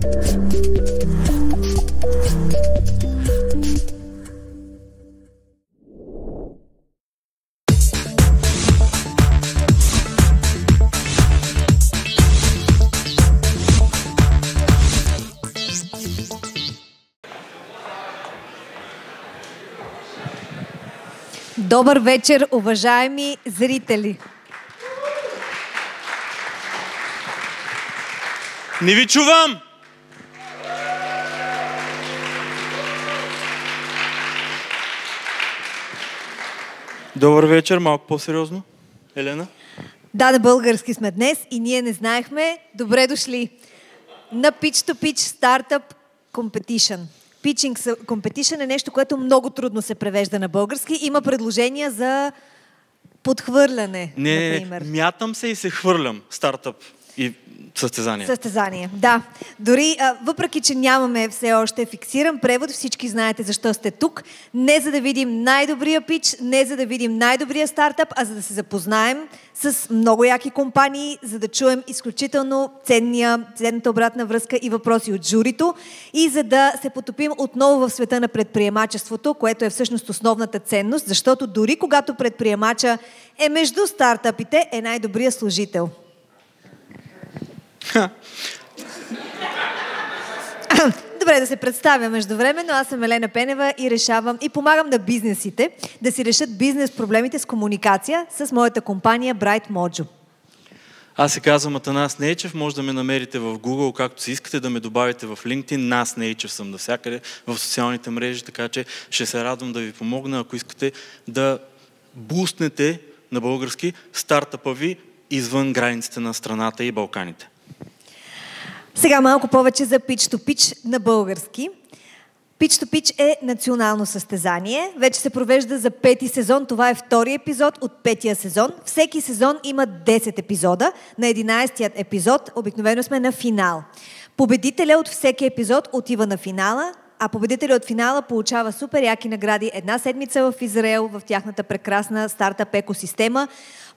Добър вечер, уважаеми зрители! Не ви чувам! Добър вечер, малко по-сериозно. Елена? Да, на български сме днес и ние не знаехме. Добре дошли на Pitch to Pitch Startup Competition. Pitching Competition е нещо, което много трудно се превежда на български. Има предложения за подхвърляне, например. Не, мятам се и се хвърлям. Стартъп и състезание. Състезание, да. Дори, въпреки че нямаме все още фиксиран превод, всички знаете защо сте тук. Не за да видим най-добрия пич, не за да видим най-добрия стартъп, а за да се запознаем с много яки компании, за да чуем изключително ценната обратна връзка и въпроси от журито и за да се потопим отново в света на предприемачеството, което е всъщност основната ценност, защото дори когато предприемача е между стартъпите, е най-добрият служител. Добре, да се представя междувременно. Аз съм Елена Пенева и решавам и помагам на бизнесите да си решат бизнес проблемите с комуникация с моята компания Bright Mojo. Аз се казвам Атанас Нейчев, може да ме намерите в Google, както си искате, да ме добавите в LinkedIn. Нас Нейчев съм навсякъде в социалните мрежи, така че ще се радвам да ви помогна, ако искате да бустнете на български стартъпа ви извън границите на страната и Балканите. Сега малко повече за Pitch to Pitch на български. Pitch to Pitch е национално състезание. Вече се провежда за 5-ти сезон. Това е втори епизод от 5-тия сезон. Всеки сезон има 10 епизода. На 11-тият епизод обикновено сме на финал. Победителя от всеки епизод отива на финала, а победителя от финала получава супер яки награди. Една седмица в Израел, в тяхната прекрасна стартъп екосистема.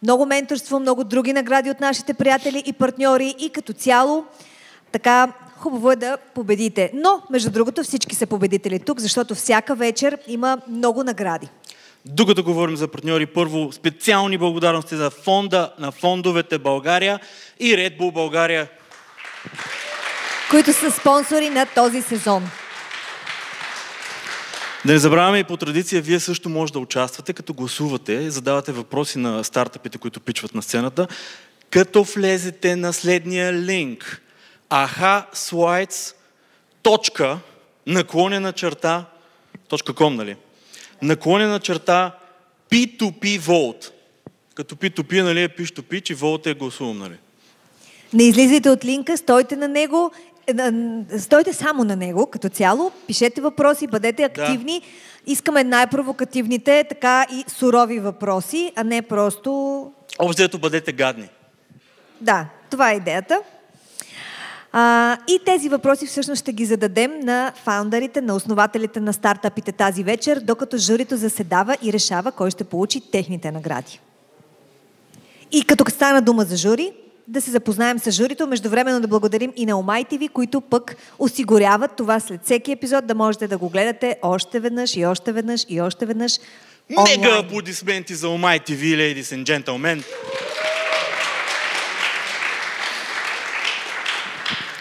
Много менторство, много други награди от нашите приятели и партньори и като цяло така хубаво е да победите. Но, между другото, всички са победители тук, защото всяка вечер има много награди. Докато говорим за партньори, първо специални благодарности за фонда на фондовете България и Red Bull България, които са спонсори на този сезон. Да не забравяме и по традиция, вие също може да участвате, като гласувате, задавате въпроси на стартъпите, които пичват на сцената, като влезете на следния линк. ahaslides.com, нали? /P2P Vote. Като P2P, нали, е Pitch to Pitch и Vote е гласувам, нали? Не излизайте от линка, стойте на него, стойте само на него като цяло, пишете въпроси, бъдете активни. Да. Искаме най-провокативните, така и сурови въпроси, а не просто... Общо бъдете гадни. Да, това е идеята. И тези въпроси всъщност ще ги зададем на фаундърите, на основателите на стартъпите тази вечер, докато журито заседава и решава кой ще получи техните награди. И като стана дума за жури, да се запознаем с журито, междувременно да благодарим и на OMI-TV, които пък осигуряват това след всеки епизод, да можете да го гледате още веднъж и още веднъж и още веднъж онлайн. Мега аплодисменти за OMI-TV, ladies and gentlemen!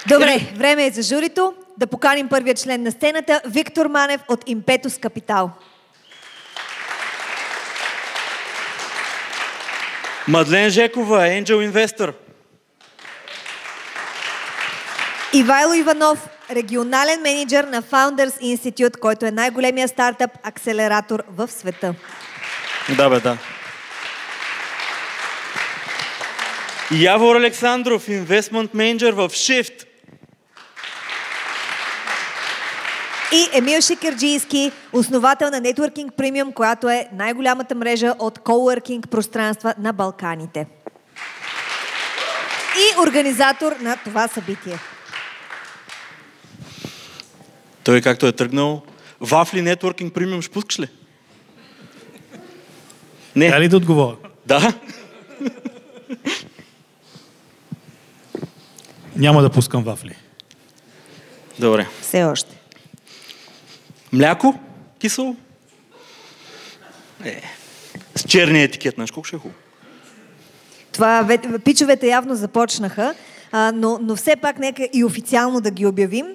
Добре, време е за журито. Да поканим първия член на сцената, Виктор Манев от Импетус Капитал. Мадлен Жекова, Angel Investor. Ивайло Иванов, регионален менеджер на Founders Institute, който е най-големия стартъп акселератор в света. Да, бе, да. Явор Александров, инвестмент менеджер в Shift. И Емил Шикерджийски, основател на Networking Premium, която е най-голямата мрежа от коуъркинг пространства на Балканите. И организатор на това събитие. Той както е тръгнал, Вафли Networking Premium ще пускаш ли? Не. Трябва ли да отговоря? Да. Няма да пускам вафли. Добре. Все още. Мляко? Кисело? С черния етикет, знаеш колко ще е хубаво. Това пичовете явно започнаха, но все пак нека и официално да ги обявим.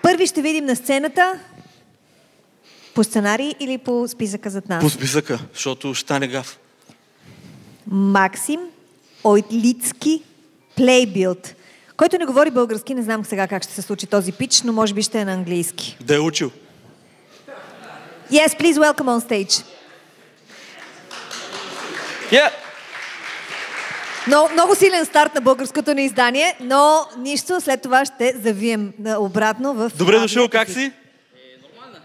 Първи ще видим на сцената по сценарий или по списъка зад нас? По списъка, защото ще стане гаф. Максим Ойтлицки Playbuild. Който не говори български, не знам сега как ще се случи този пич, но може би ще е на английски. Да е учил. Yes, please welcome on stage. Yeah. Но, много силен старт на българското ни издание, но нищо, след това ще завием обратно в... Добре дошъл, как си? Нормално.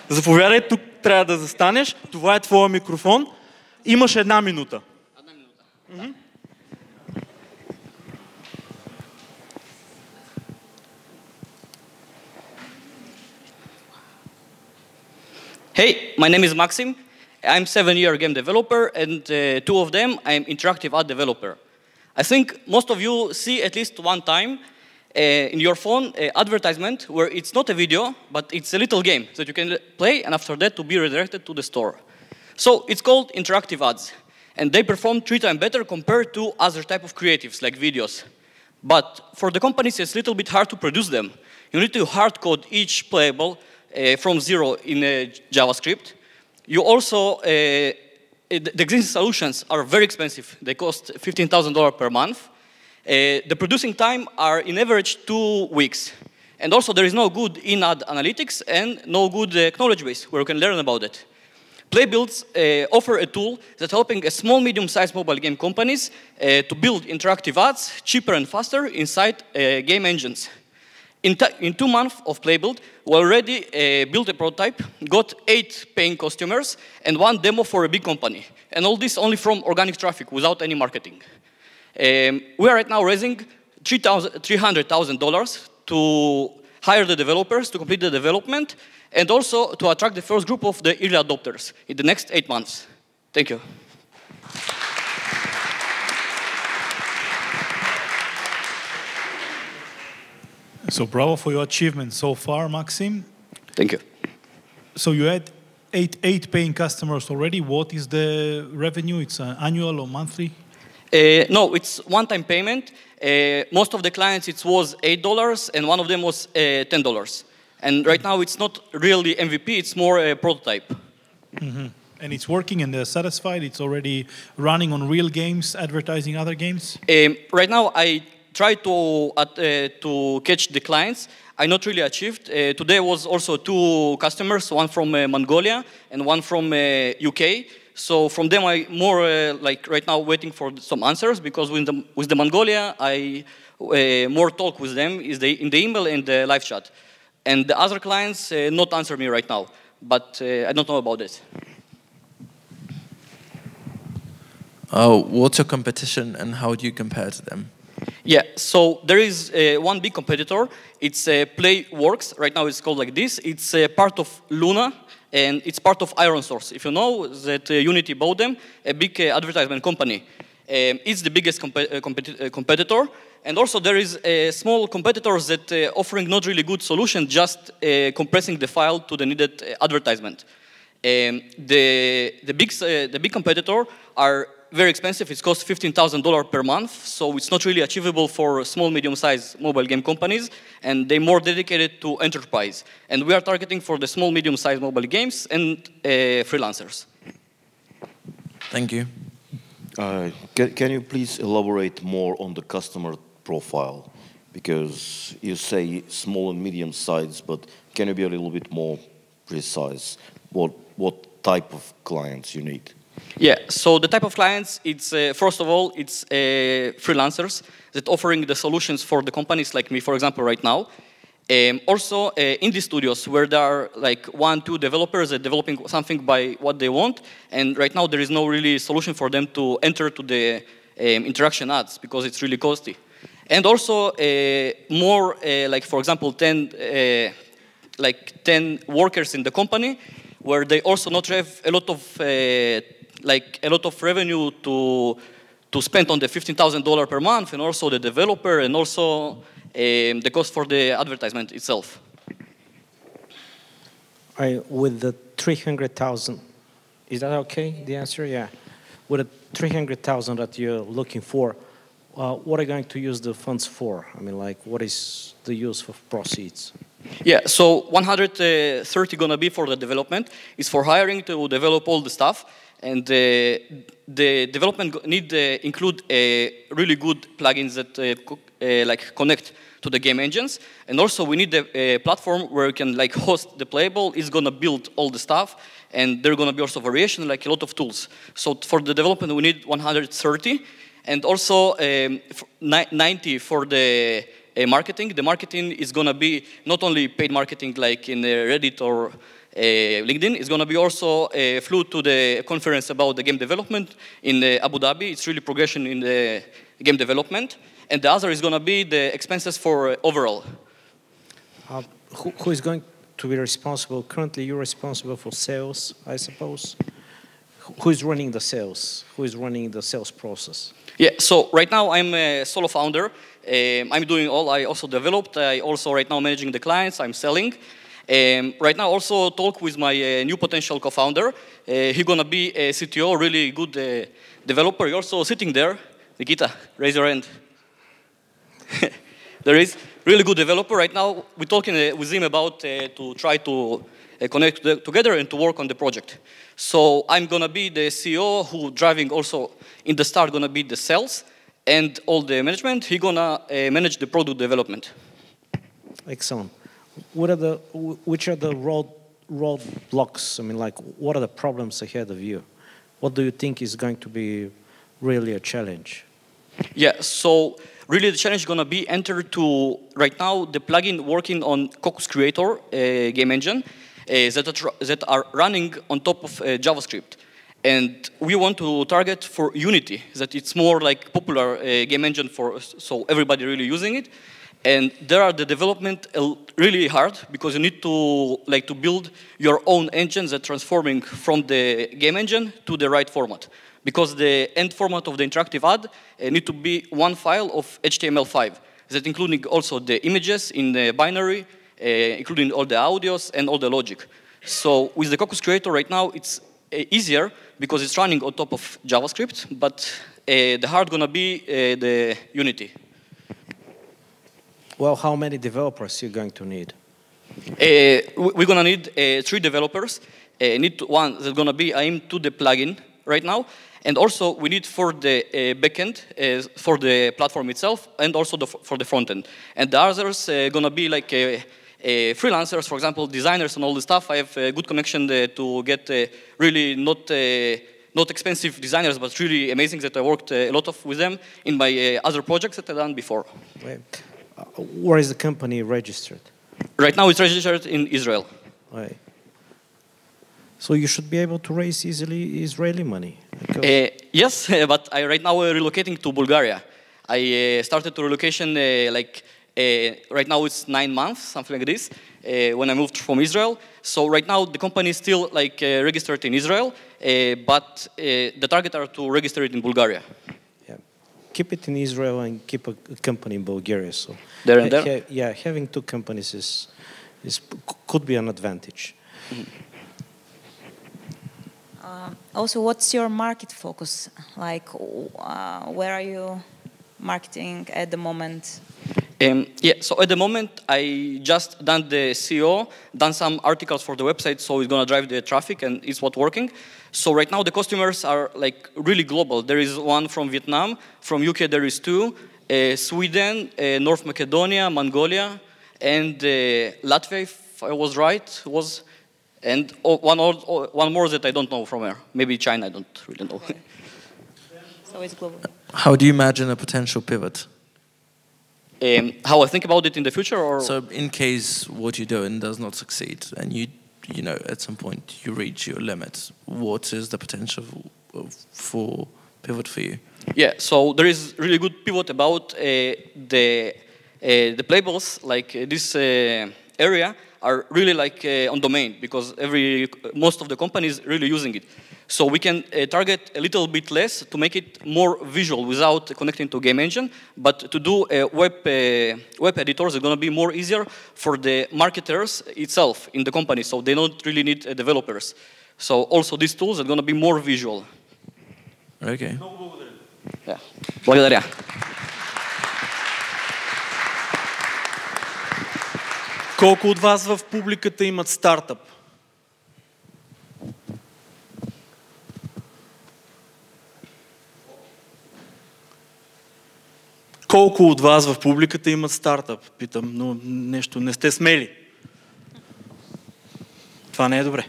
Заповядай, тук трябва да застанеш. Това е твоя микрофон. Имаш 1 минута. 1 минута. Hey, my name is Maxim. I'm a 7-year game developer, and 2 of them I'm interactive ad developer. I think most of you see at least one time in your phone advertisement where it's not a video, but it's a little game that you can play, and after that to be redirected to the store. So it's called interactive ads, and they perform 3 times better compared to other type of creatives like videos. But for the companies, it's a little bit hard to produce them. You need to hard code each playable from zero in JavaScript. You also, the existing solutions are very expensive. They cost $15,000 per month. The producing time are in average 2 weeks. And also there is no good in-ad analytics and no good knowledge base where you can learn about it. Playbuilds offer a tool that's helping a small, medium-sized mobile game companies to build interactive ads cheaper and faster inside game engines. In 2 months of Playbuild, we already built a prototype, got 8 paying customers, and 1 demo for a big company. And all this only from organic traffic, without any marketing. We are right now raising $300,000 to hire the developers to complete the development, and also to attract the first group of the early adopters in the next 8 months. Thank you. So bravo for your achievement so far, Maxim. Thank you. So you had eight paying customers already. What is the revenue? It's annual or monthly? No, it's one-time payment. Most of the clients, it was $8, and one of them was $10. And right now, it's not really MVP, it's more a prototype. Mm-hmm. And it's working and they're satisfied? It's already running on real games, advertising other games? Right now, I try to catch the clients. I not really achieved. Today was also 2 customers, one from Mongolia and one from UK. So from them, I more like right now waiting for some answers, because with the Mongolia, I more talk with them in the email and the live chat. And the other clients not answer me right now, but I don't know about it. What's your competition and how do you compare to them? Yeah, so there is one big competitor. It's Playworks. Right now it's called like this. It's part of Luna, and it's part of ironSource. If you know that Unity bought them, a big advertisement company. It's the biggest competitor. And also there is small competitors that offering not really good solution, just compressing the file to the needed advertisement. The big competitor are very expensive. It costs $15,000 per month, so it's not really achievable for small, medium-sized mobile game companies, and they're more dedicated to enterprise. And we are targeting for the small, medium-sized mobile games and freelancers. Thank you. Can you please elaborate more on the customer profile? Because you say small and medium size, but can you be a little bit more precise? What type of clients you need? Yeah, so the type of clients, it's first of all, it's freelancers that offering the solutions for the companies like me, for example, right now. Also, indie studios where there are like 1, 2 developers that developing something by what they want, and right now there is no really solution for them to enter to the interaction ads because it's really costly. And also more like, for example, 10 workers in the company where they also not have a lot of revenue to spend on the $15,000 per month, and also the developer, and also the cost for the advertisement itself. With the 300,000, is that okay, the answer? Yeah. With the 300,000 that you're looking for, what are you going to use the funds for? I mean, like, what is the use of proceeds? Yeah, so 130 gonna be for the development. It's for hiring to develop all the stuff, and the development need include really good plugins that like connect to the game engines, and also we need a platform where you can like host the playable. It's gonna build all the stuff, and there are gonna be also variation, like a lot of tools. So for the development, we need 130, and also 90 for the marketing. The marketing is gonna be not only paid marketing like in Reddit or LinkedIn. It's gonna be also flew to the conference about the game development in Abu Dhabi. It's really progression in the game development. And the other is going to be the expenses for overall. Who is going to be responsible? Currently, you're responsible for sales, I suppose. Who is running the sales? Who is running the sales process? Yeah, so right now I'm a solo founder. I'm doing all. I also developed. I also right now managing the clients. I'm selling. Right now also talk with my new potential co-founder. He's going to be a CTO, really good developer. You're also sitting there. Nikita, raise your hand. There is really good developer right now. We're talking with him about to try to connect together and to work on the project. So I'm gonna be the CEO who driving also in the start gonna be the sales and all the management. He gonna manage the product development. Excellent. Which are the roadblocks? I mean, like, what are the problems ahead of you? What do you think is going to be really a challenge? Yeah, so really the challenge is going to be enter to, right now, the plugin working on Cocos Creator game engine that are running on top of JavaScript. And we want to target for Unity, that it's more like popular game engine for, so everybody really using it. And there are the development really hard because you need to to build your own engines that transforming from the game engine to the right format. Because the end format of the interactive ad need to be one file of HTML5, that including also the images in the binary, including all the audios and all the logic. So with the Cocos Creator right now, it's easier because it's running on top of JavaScript, but the hard gonna be the Unity. Well, how many developers are you going to need? We're gonna need 3 developers. Need one that's gonna be aimed to the plugin right now. And also, we need for the backend, for the platform itself, and also for the front end. And the others going to be like freelancers, for example, designers and all the stuff. I have a good connection to get really not expensive designers, but really amazing that I worked a lot with them in my other projects that I've done before. Where is the company registered? Right now, it's registered in Israel. Right. So you should be able to raise easily Israeli money. Yes, but right now we're relocating to Bulgaria. I started to relocation right now it's 9 months, something like this, when I moved from Israel. So right now the company is still registered in Israel, but the target are to register it in Bulgaria. Yeah, keep it in Israel and keep a company in Bulgaria. So there and there. Yeah, having 2 companies could be an advantage. Mm-hmm. Also, what's your market focus? Like, where are you marketing at the moment? Yeah, so at the moment, I just done the SEO, done some articles for the website, so it's going to drive the traffic, and it's what working. So right now, the customers are really global. There is one from Vietnam, from UK there is 2, Sweden, North Macedonia, Mongolia, and Latvia, if I was right, and one more that I don't know from where. Maybe China, I don't really know. Okay. So it's global. How do you imagine a potential pivot? How I think about it in the future, or so in case what you're doing does not succeed, and you at some point you reach your limit, what is the potential for pivot for you? Yeah, so there is really good pivot about the playables, this area are really on domain, because most of the companies really using it. So we can target a little bit less to make it more visual without connecting to game engine. But to do web editors are going to be more easier for the marketers itself in the company. So they don't really need developers. So also these tools are going to be more visual. Okay. Yeah. Благодаря. Колко от вас в публиката имат стартъп? Колко от вас в публиката имат стартъп? Питам, но нещо не сте смели. Това не е добре.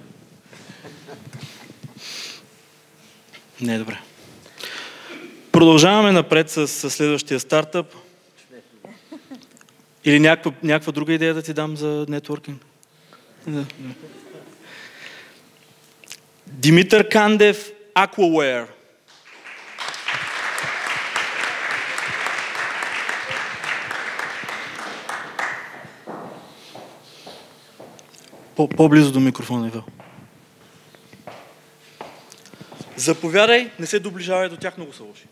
Не е добре. Продължаваме напред с следващия стартъп. Или някаква друга идея да ти дам за нетворкинг? Димитър Кандев, Aquaware. По-близо до микрофона, Ивел. Заповядай, не се доближавай до тях, много са лоши.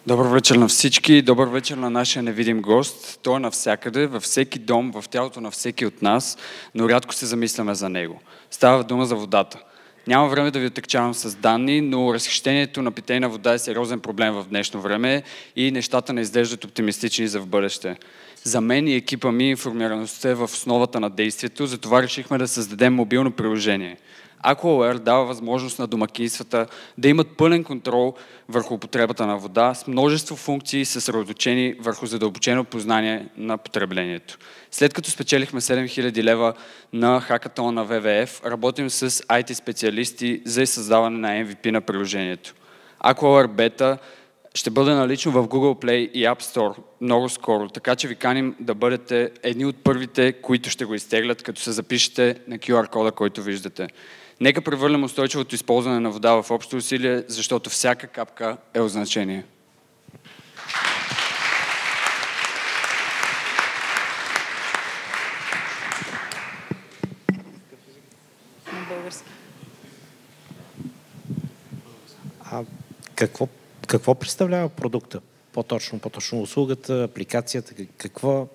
Добър вечер на всички, добър вечер на нашия невидим гост. Той е навсякъде, във всеки дом, в тялото на всеки от нас, но рядко се замисляме за него. Става дума за водата. Няма време да ви отекчавам с данни, но разхищението на питейна вода е сериозен проблем в днешно време и нещата не изглеждат оптимистични за в бъдеще. За мен и екипа ми информираността е в основата на действието, затова решихме да създадем мобилно приложение. Aquaware дава възможност на домакинствата да имат пълен контрол върху употребата на вода с множество функции, съсредоточени върху задълбочено познание на потреблението. След като спечелихме 7000 лева на хакатон на ВВФ, работим с IT специалисти за създаване на MVP на приложението. Aquaware Beta ще бъде налично в Google Play и App Store много скоро, така че ви каним да бъдете едни от първите, които ще го изтеглят, като се запишете на QR кода, който виждате. Нека превърнем устойчивото използване на вода в общо усилие, защото всяка капка е от значение. Какво представлява продукта? По-точно услугата, апликацията, каква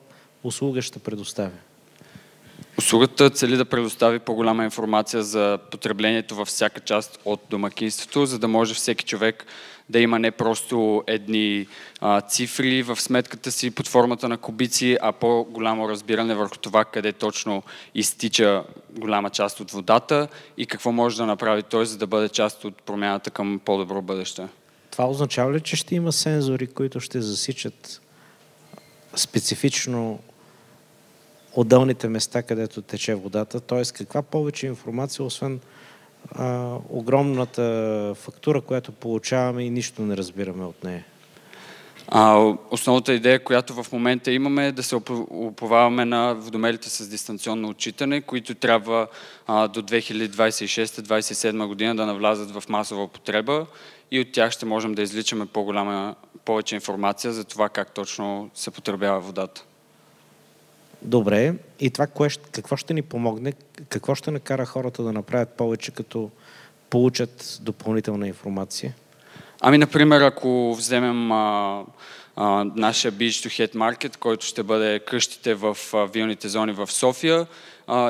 услуга ще предоставя? Услугата цели да предостави по-голяма информация за потреблението във всяка част от домакинството, за да може всеки човек да има не просто едни цифри в сметката си под формата на кубици, а по-голямо разбиране върху това къде точно изтича голяма част от водата и какво може да направи той, за да бъде част от промяната към по-добро бъдеще. Това означава ли, че ще има сензори, които ще засичат специфично отделните места, където тече водата? Т.е. каква повече информация, освен огромната фактура, която получаваме и нищо не разбираме от нея? Основната идея, която в момента имаме, е да се уповаваме на водомерите с дистанционно отчитане, които трябва до 2026-2027 година да навлязат в масова употреба и от тях ще можем да извличаме повече информация за това как точно се потребява водата. Добре. И това какво ще ни помогне? Какво ще накара хората да направят повече, като получат допълнителна информация? Например, ако вземем нашия Beach to Head Market, който ще бъде къщите в вилните зони в София,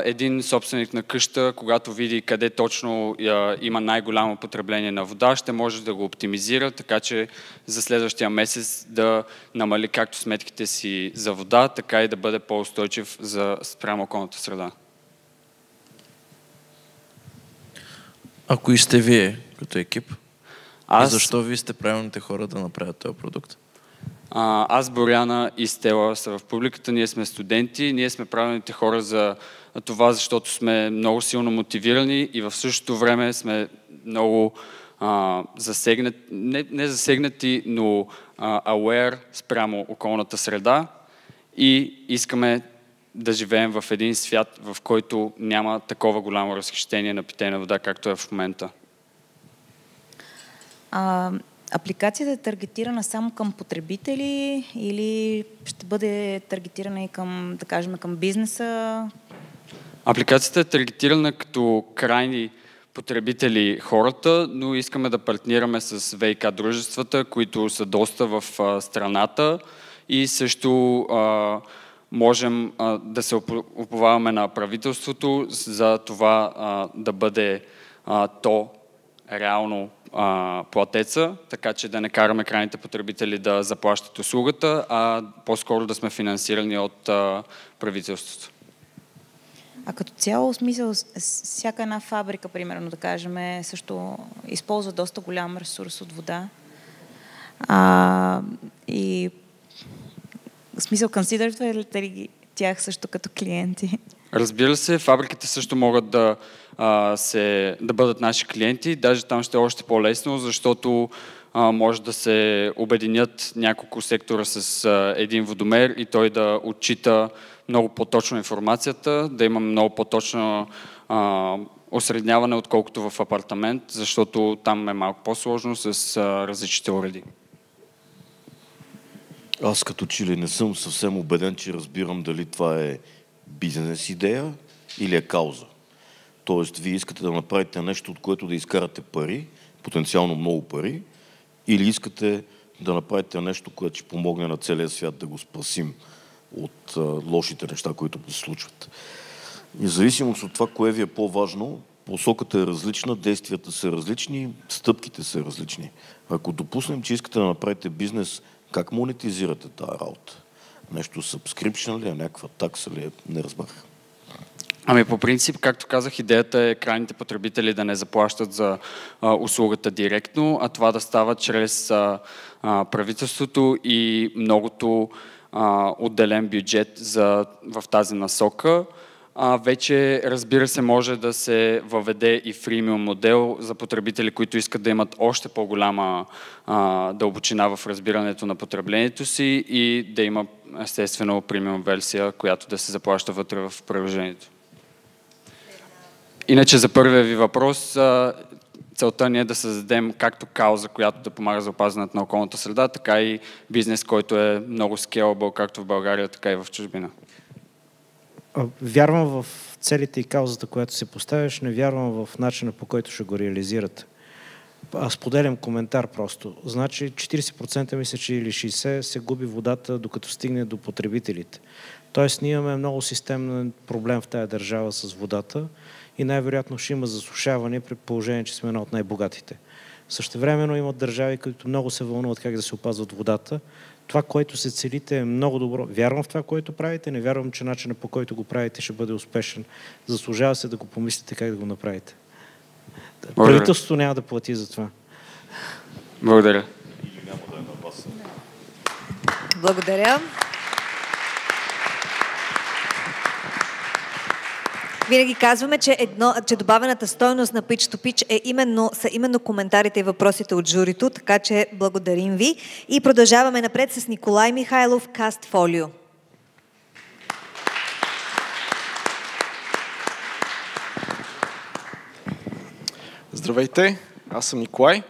един собственик на къща, когато види къде точно има най-голямо потребление на вода, ще може да го оптимизира, така че за следващия месец да намали както сметките си за вода, така и да бъде по-устойчив спрямо околната среда. А кои сте вие като екип? И защо вие сте правилните хора да направят този продукт? Аз, Боряна и Стела са в публиката, ние сме студенти, ние сме правилните хора за това, защото сме много силно мотивирани и в същото време сме много засегнати, не засегнати, но aware спрямо околната среда и искаме да живеем в един свят, в който няма такова голямо разхищение на питейна вода, както е в момента. Апликацията е таргетирана само към потребители или ще бъде таргетирана и към, да кажем, към бизнеса? Апликацията е таргетирана като крайни потребители хората, но искаме да партнираме с ВИК дружествата, които са доста в страната и също можем да се уповаваме на правителството за това да бъде то реално платеца, така че да не караме крайните потребители да заплащат услугата, а по-скоро да сме финансирани от правителството. А като цяло, смисъл, всяка една фабрика, примерно, да кажем, също използва доста голям ресурс от вода. И в смисъл, консидервате ли тях също като клиенти? Разбира се, фабриките също могат да бъдат наши клиенти. Даже там ще е още по-лесно, защото може да се обединят няколко сектора с един водомер и той да отчита много по-точно информацията, да има много по-точно осредняване, отколкото в апартамент, защото там е малко по-сложно с различните уреди. Аз като че ли не съм съвсем убеден, че разбирам дали това е бизнес идея или е кауза. Тоест, вие искате да направите нещо, от което да изкарате пари, потенциално много пари, или искате да направите нещо, което ще помогне на целия свят да го спасим от лошите неща, които се случват. И в зависимост от това, кое ви е по-важно, посоката е различна, действията са различни, стъпките са различни. Ако допуснем, че искате да направите бизнес, как монетизирате тази работа? Нещо subscription ли е, някаква такса ли е? Не разбрах. Ами по принцип, както казах, идеята е крайните потребители да не заплащат за услугата директно, а това да става чрез правителството и многото отделен бюджет в тази насока. Вече, разбира се, може да се въведе и фримиум модел за потребители, които искат да имат още по-голяма дълбочина в разбирането на потреблението си и да има естествено премиум версия, която да се заплаща вътре в приложението. Иначе за първия ви въпрос, целта ни е да създадем както кауза, която да помага за опазването на околната среда, така и бизнес, който е много scalable, както в България, така и в чужбина. Вярвам в целите и каузата, която се поставяш, не вярвам в начина, по който ще го реализирате. Аз споделям коментар просто. Значи 40% мисля, че или 60% се губи водата, докато стигне до потребителите. Тоест ние имаме много системен проблем в тая държава с водата и най-вероятно ще има засушаване при положение, че сме една от най-богатите. Същевременно имат държави, които много се вълнуват как да се опазват водата. Това, което се целите, е много добро. Вярвам в това, което правите, не вярвам, че начинът, по който го правите, ще бъде успешен. Заслужава се да го помислите как да го направите. Правителството няма да плати за това. Благодаря. Благодаря. Винаги казваме, че добавената стойност на Pitch to Pitch са именно коментарите и въпросите от журито, така че благодарим ви. И продължаваме напред с Николай Михайлов, Castfolio. Здравейте, аз съм Николай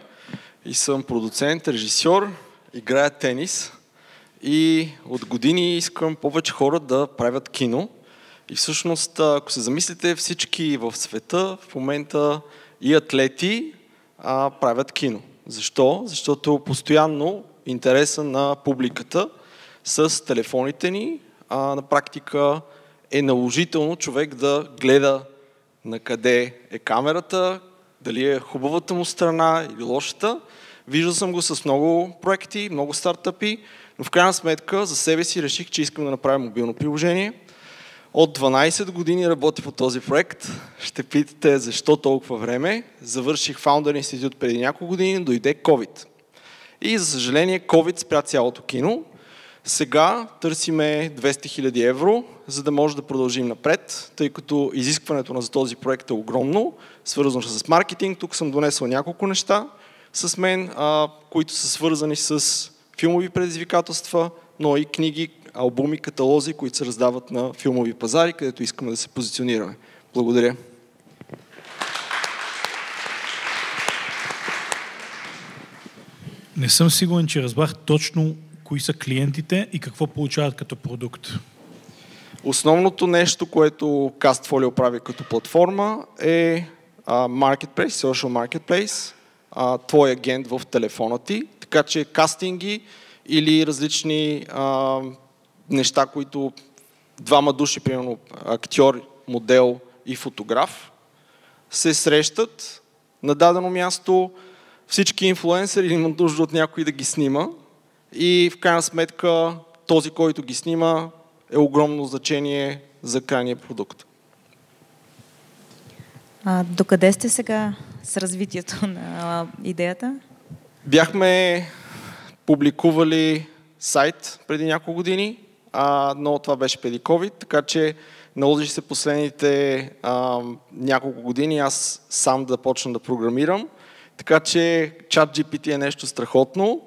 и съм продуцент, режисьор, играя тенис и от години искам повече хора да правят кино. И всъщност, ако се замислите, всички в света в момента и атлети правят кино. Защо? Защото постоянно интереса на публиката с телефоните ни на практика е наложително човек да гледа на къде е камерата, дали е хубавата му страна или лошата. Виждал съм го с много проекти, много стартъпи, но в крайна сметка за себе си реших, че искам да направя мобилно приложение. От 12 години работя по този проект. Ще питате защо толкова време. Завърших Founder Institute преди няколко години, дойде COVID. И за съжаление COVID спря цялото кино. Сега търсиме 200 000 евро, за да може да продължим напред, тъй като изискването на този проект е огромно, свързано с маркетинг. Тук съм донесъл няколко неща с мен, които са свързани с филмови предизвикателства, но и книги, албуми, каталози, които се раздават на филмови пазари, където искаме да се позиционираме. Благодаря. Не съм сигурен, че разбрах точно кои са клиентите и какво получават като продукт. Основното нещо, което Castfolio прави като платформа е Marketplace, Social Marketplace, твой агент в телефона ти, така че кастинги или различни неща, които двама души, примерно актьор, модел и фотограф, се срещат на дадено място, всички инфлуенсъри имат нужда от някой да ги снима и в крайна сметка този, който ги снима, е огромно значение за крайния продукт. Докъде сте сега с развитието на идеята? Бяхме публикували сайт преди няколко години, но това беше преди COVID, така че наложи се последните няколко години аз сам да почна да програмирам. Така че ChatGPT е нещо страхотно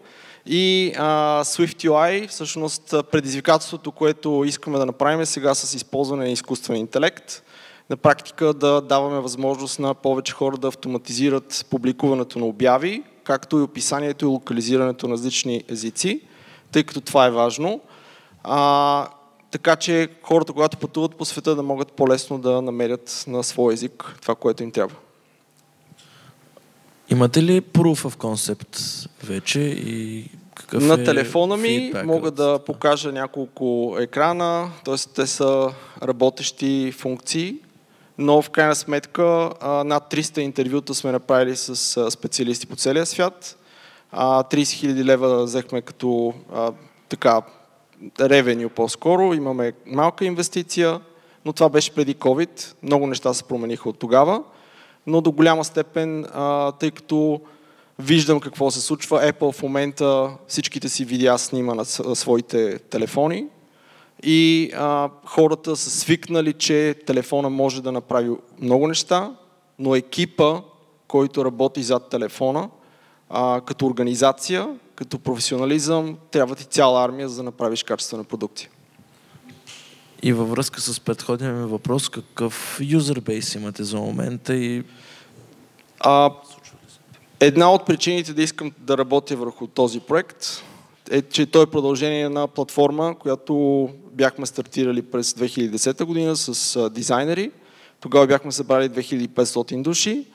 и SwiftUI, всъщност предизвикателството, което искаме да направим сега с използване на изкуствен интелект, на практика да даваме възможност на повече хора да автоматизират публикуването на обяви, както и описанието и локализирането на различни езици, тъй като това е важно. Така че хората, когато пътуват по света, да могат по-лесно да намерят на свой език това, което им трябва. Имате ли proof of concept вече и какъв на телефона ми мога да това? покажа няколко екрана, т.е. те са работещи функции, но в крайна сметка над 300 интервюта сме направили с специалисти по целия свят. 30 000 лева взехме като така ревеню по-скоро, имаме малка инвестиция, но това беше преди COVID, много неща се промениха от тогава, но до голяма степен, тъй като виждам какво се случва, Apple в момента всичките си видеа снима на своите телефони и хората са свикнали, че телефона може да направи много неща, но екипа, който работи зад телефона, като организация, като професионализъм, трябва ти цяла армия, за да направиш качествена продукция. И във връзка с предходния ми въпрос, какъв юзербейс имате за момента и... Една от причините да искам да работя върху този проект е, че той е продължение на платформа, която бяхме стартирали през 2010 година с дизайнери. Тогава бяхме събрали 2500 души,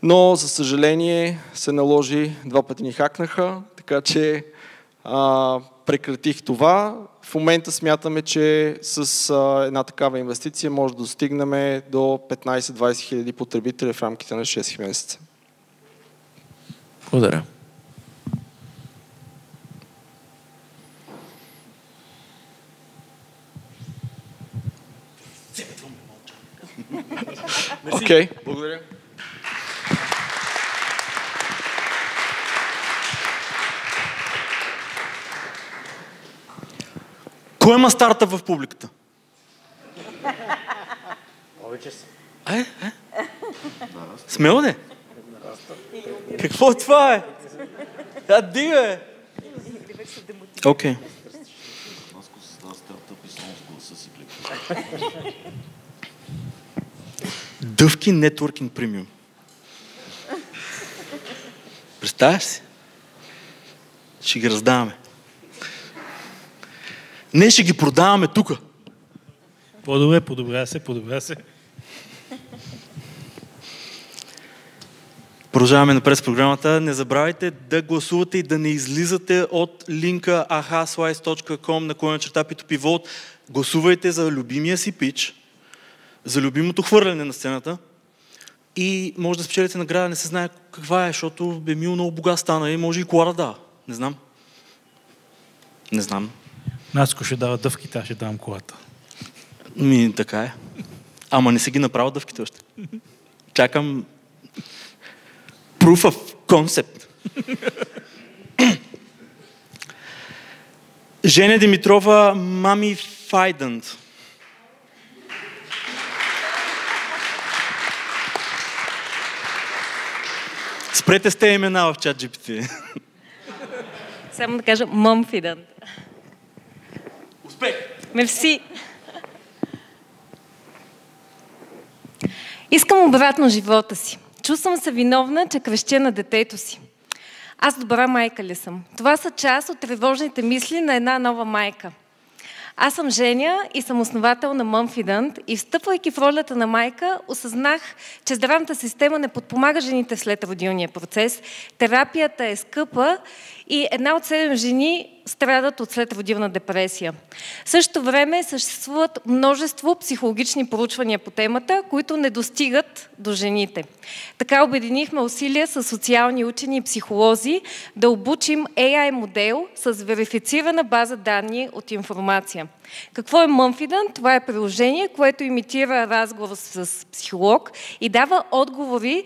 но за съжаление се наложи, 2 пъти ни хакнаха, така че прекратих това. В момента смятаме, че с една такава инвестиция може да достигнем до 15-20 хиляди потребители в рамките на 6 месеца. Благодаря. Окей, благодаря. Кой има стартъп в публиката? Смело не? Какво е това, дига, Окей. Дъвки Networking Premium. Представяш си? Ще ги раздаваме. Не, ще ги продаваме тука. По-добре, подобря се. Продължаваме напред с програмата. Не забравяйте да гласувате и да не излизате от линка ahaslice.com/P2P Vote. Гласувайте за любимия си пич, за любимото хвърляне на сцената и може да спечелите награда, не се знае каква е, защото Емил много богат стана и може и кола да дава. Не знам. Наско ще дава дъвките, аз ще давам колата. Така е. Ама не си ги направил дъвките още. Чакам proof of concept. Женя Димитрова, Мами Файдънт. Спрете с те имена в ChatGPT. Само да кажа Mom Fidant. Успех! Мерси! Искам обратно живота си. Чувствам се виновна, че крещя на детето си. Аз добра майка ли съм? Това са част от тревожните мисли на една нова майка. Аз съм Женя и съм основател на Mumfident и встъпвайки в ролята на майка, осъзнах, че здравната система не подпомага жените след родилния процес. Терапията е скъпа и 1 от 7 жени страдат от следродилна депресия. В същото време съществуват множество психологични проучвания по темата, които не достигат до жените. Така обединихме усилия с социални учени и психолози да обучим AI модел с верифицирана база данни от информация. Какво е Mumfident? Това е приложение, което имитира разговор с психолог и дава отговори,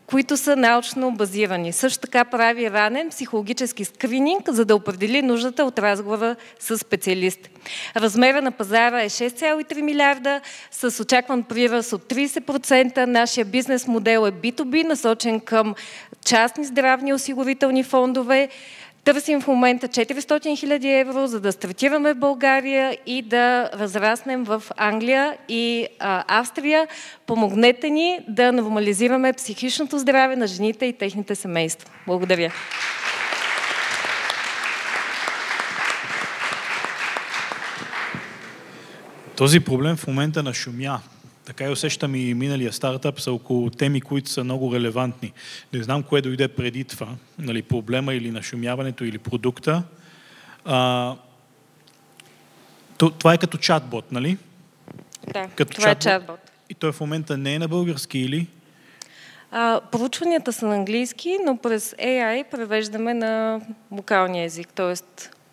които са научно базирани. Също така прави ранен психологически скрининг, за да определи нуждата от разговора с специалист. Размера на пазара е 6,3 милиарда, с очакван прираст от 30%. Нашия бизнес модел е B2B, насочен към частни здравни осигурителни фондове. Търсим в момента 400 хиляди евро, за да стартираме в България и да разраснем в Англия и Австрия. Помогнете ни да нормализираме психичното здраве на жените и техните семейства. Благодаря. Този проблем в момента нашумя. Така и усещам и миналия стартъп са около теми, които са много релевантни. Не знам кое дойде преди това, нали, проблема или нашумяването, или продукта. Това е като чатбот, нали? Да, като това чатбот. Е чатбот. И той в момента не е на български или? Проучванията са на английски, но през AI превеждаме на локалния език, т.е.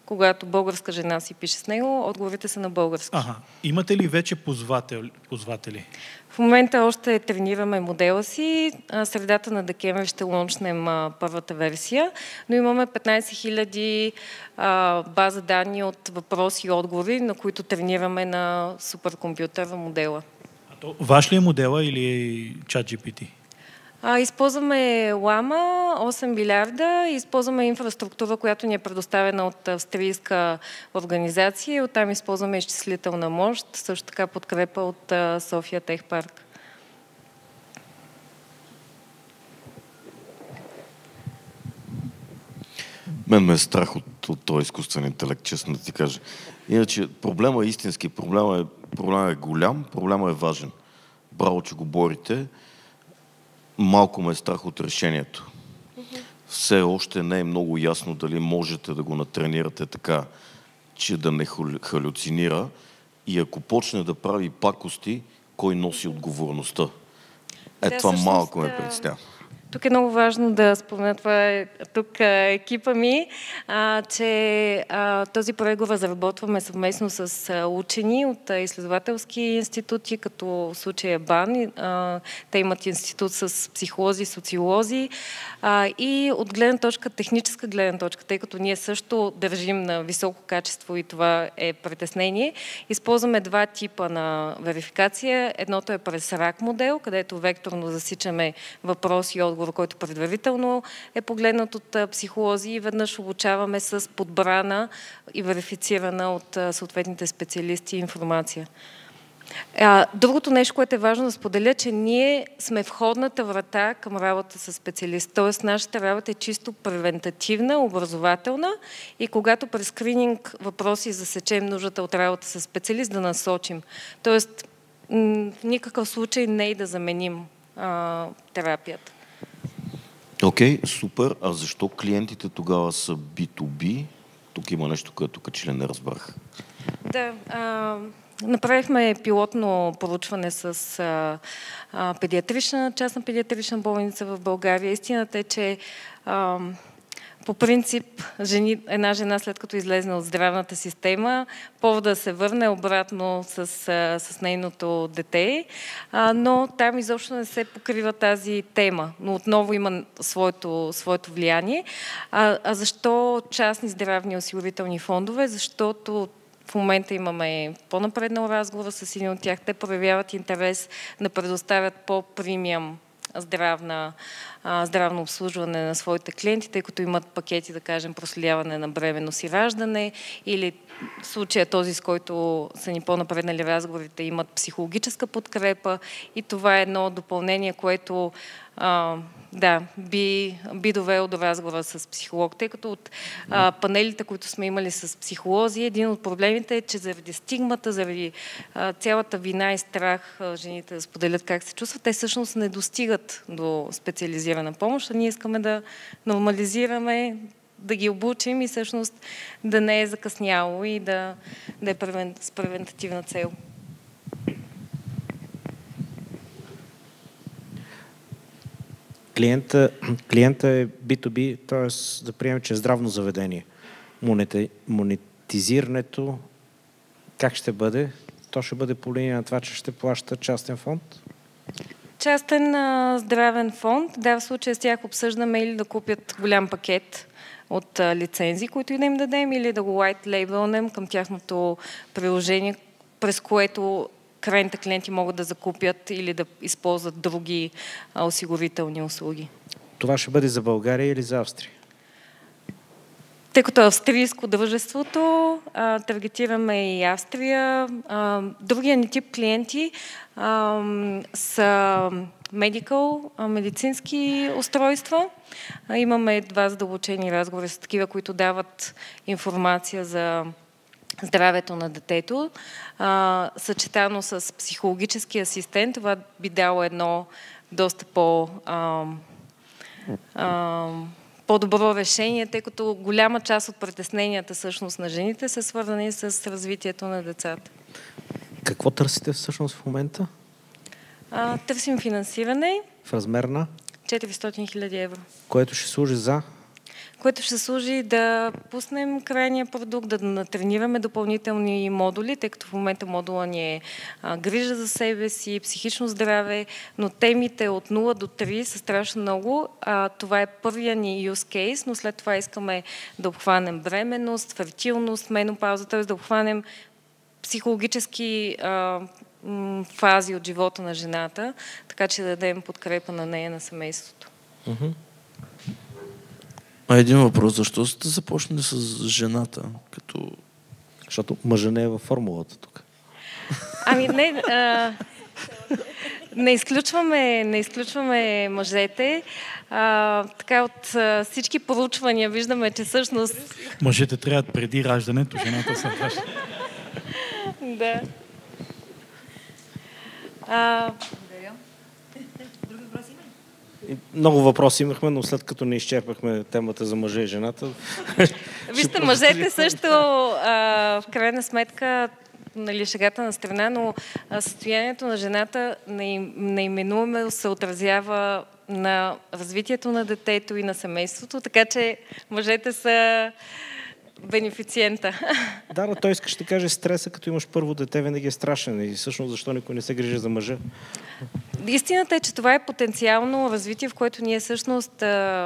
когато българска жена си пише с него, отговорите са на български. Имате ли вече ползватели? В момента още тренираме модела си. Средата на декември ще лончнем първата версия, но имаме 15 000 база данни от въпроси и отговори, на които тренираме на суперкомпютър модела. Ваш ли е модела или е ChatGPT? Използваме Llama 8 милиарда, използваме инфраструктура, която ни е предоставена от австрийска организация. Оттам използваме изчислителна мощ, също така подкрепа от София Тех Парк. Мен ме е страх от този изкуствен интелект, честно да ти кажа. Иначе проблема е истински, проблема е голям, проблема е важен. Браво, че го борите. Малко ме е страх от решението. Все още не е много ясно дали можете да го натренирате така, че да не халюцинира и ако почне да прави пакости, кой носи отговорността? Това малко ме представя. Тук е много важно да спомена, това е тук екипа ми, че този проект го разработваме съвместно с учени от изследователски институти, като в случая БАН. Те имат институт с психолози, социолози и от гледна точка, техническа гледна точка, тъй като ние също държим на високо качество и това е притеснение, използваме 2 типа на верификация. Едното е през RAG модел, където векторно засичаме въпроси и отговор, който предварително е погледнат от психолози и веднъж обучаваме с подбрана и верифицирана от съответните специалисти информация. Другото нещо, което е важно да споделя, че ние сме входната врата към работа с специалист. Т.е. нашата работа е чисто превентативна, образователна и когато през скрининг въпроси засечем нуждата от работа с специалист, да насочим. Тоест, в никакъв случай не и да заменим терапията. Окей, супер. А защо клиентите тогава са B2B? Тук има нещо, което като че ли не разбрах. Да, направихме пилотно проучване с частна педиатрична болница в България. Истината е, че по принцип, една жена, след като излезне от здравната система, повод да се върне обратно с нейното дете, но там изобщо не се покрива тази тема, но отново има своето влияние. Защо частни здравни осигурителни фондове? Защото в момента имаме по-напреднал разговор с един от тях. Те проявяват интерес да предоставят по-премиум здравно обслужване на своите клиенти, тъй като имат пакети, да кажем, проследяване на бременност и раждане, или в случая този, с който са ни по-напреднали разговорите, имат психологическа подкрепа и това е едно допълнение, което да, би довело до разговора с психолог, тъй като от панелите, които сме имали с психолози, един от проблемите е, че заради стигмата, заради цялата вина и страх жените да споделят как се чувстват, те всъщност не достигат до специализирана помощ, а ние искаме да нормализираме, да ги обучим и всъщност да не е закъсняло и да е с превентативна цел. Клиента е B2B, т.е. да приемем, че е здравно заведение. Монетизирането как ще бъде? То ще бъде по линия на това, че ще плаща частен фонд? Частен здравен фонд. Да, в случая с тях обсъждаме или да купят голям пакет от лицензии, които и да им дадем, или да го white labelнем към тяхното приложение, през което крайните клиенти могат да закупят или да използват други осигурителни услуги. Това ще бъде за България или за Австрия? Тъй като е австрийско дружеството, таргетираме и Австрия. Другия ни тип клиенти са медицински устройства. Имаме два задълбочени разговори с такива, които дават информация за здравето на детето, съчетано с психологически асистент. Това би дало едно доста по-добро решение, тъй като голяма част от притесненията всъщност на жените са свързани с развитието на децата. Какво търсите всъщност в момента? Търсим финансиране. В размер на? 400 000 евро. Което ще служи за? Което ще служи да пуснем крайния продукт, да натренираме допълнителни модули, тъй като в момента модула ни е грижа за себе си, психично здраве, но темите от 0 до 3 са страшно много. Това е първия ни use case, но след това искаме да обхванем бременност, фертилност, менопауза, т.е. да обхванем психологически фази от живота на жената, така че да дадем подкрепа на нея, на семейството. Един въпрос. Защо сте започнали с жената? Защото мъжа не е във формулата тук. Не изключваме мъжете. Така от всички проучвания виждаме, че всъщност... Мъжете трябват преди раждането, жената след раждането. Да. Други въпроси има? Много въпроси имахме, но след като не изчерпахме темата за мъжа и жената... Вижте, мъжете също, в крайна сметка, шегата на страна, но състоянието на жената неименуемо се отразява на развитието на детето и на семейството, така че мъжете са бенефициента. Да, но той искаш да каже, стреса, като имаш първо дете, винаги е страшен. И всъщност защо никой не се грижи за мъжа? Истината е, че това е потенциално развитие, в което ние всъщност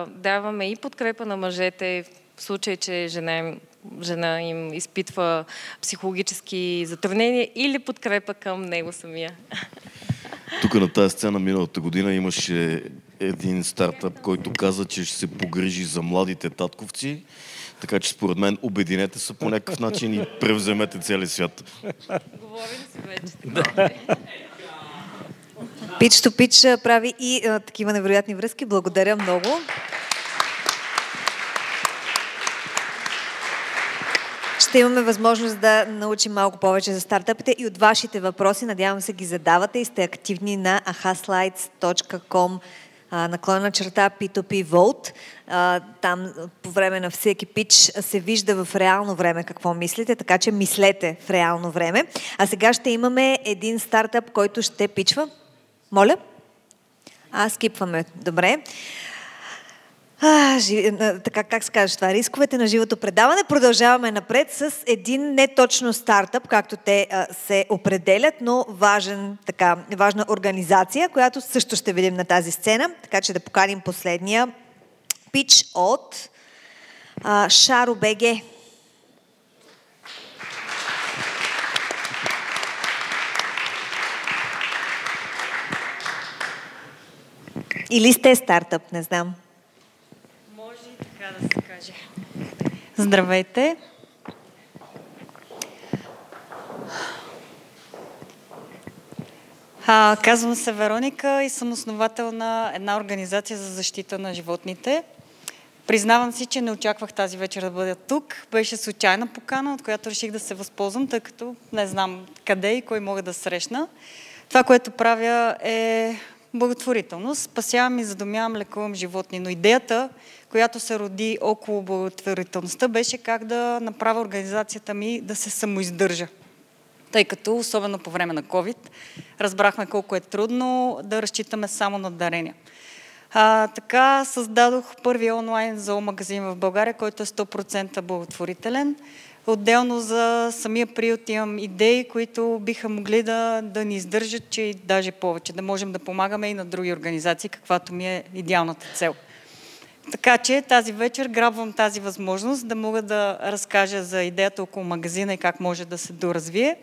даваме и подкрепа на мъжете, в случай, че жена им изпитва психологически затруднения, или подкрепа към него самия. Тук на тази сцена миналата година имаше един стартъп, който каза, че ще се погрижи за младите татковци. Така че според мен обединете се по някакъв начин и превземете целия свят. Говорим си вече. Pitch to Pitch прави и такива невероятни връзки. Благодаря много. Ще имаме възможност да научим малко повече за стартъпите и от вашите въпроси. Надявам се ги задавате и сте активни на ahaslides.com /P2P Vote. Там по време на всеки пич се вижда в реално време какво мислите, така че мислете в реално време. А сега ще имаме един стартъп, който ще пичва. Моля? Скипваме. Добре. Така, как се каже това? Рисковете на живото предаване. Продължаваме напред с един не точно стартъп, както те се определят, но важна организация, която също ще видим на тази сцена. Така че да поканим последния пич от Шаро.bg. Или сте стартъп, не знам. Може и така да се каже. Здравейте! Казвам се Вероника и съм основател на една организация за защита на животните. Признавам си, че не очаквах тази вечер да бъда тук. Беше случайна покана, от която реших да се възползвам, тъй като не знам къде и кой мога да срещна. Това, което правя, е благотворителност. Спасявам и задумявам, лекувам животни. Но идеята, която се роди около благотворителността, беше как да направя организацията ми да се самоиздържа. Тъй като, особено по време на COVID, разбрахме колко е трудно да разчитаме само на дарения. Така създадох първи онлайн зоомагазин в България, който е 100% благотворителен. Отделно за самия приют имам идеи, които биха могли да ни издържат, че и даже повече, да можем да помагаме и на други организации, каквато ми е идеалната цел. Така че тази вечер грабвам тази възможност да мога да разкажа за идеята около магазина и как може да се доразвие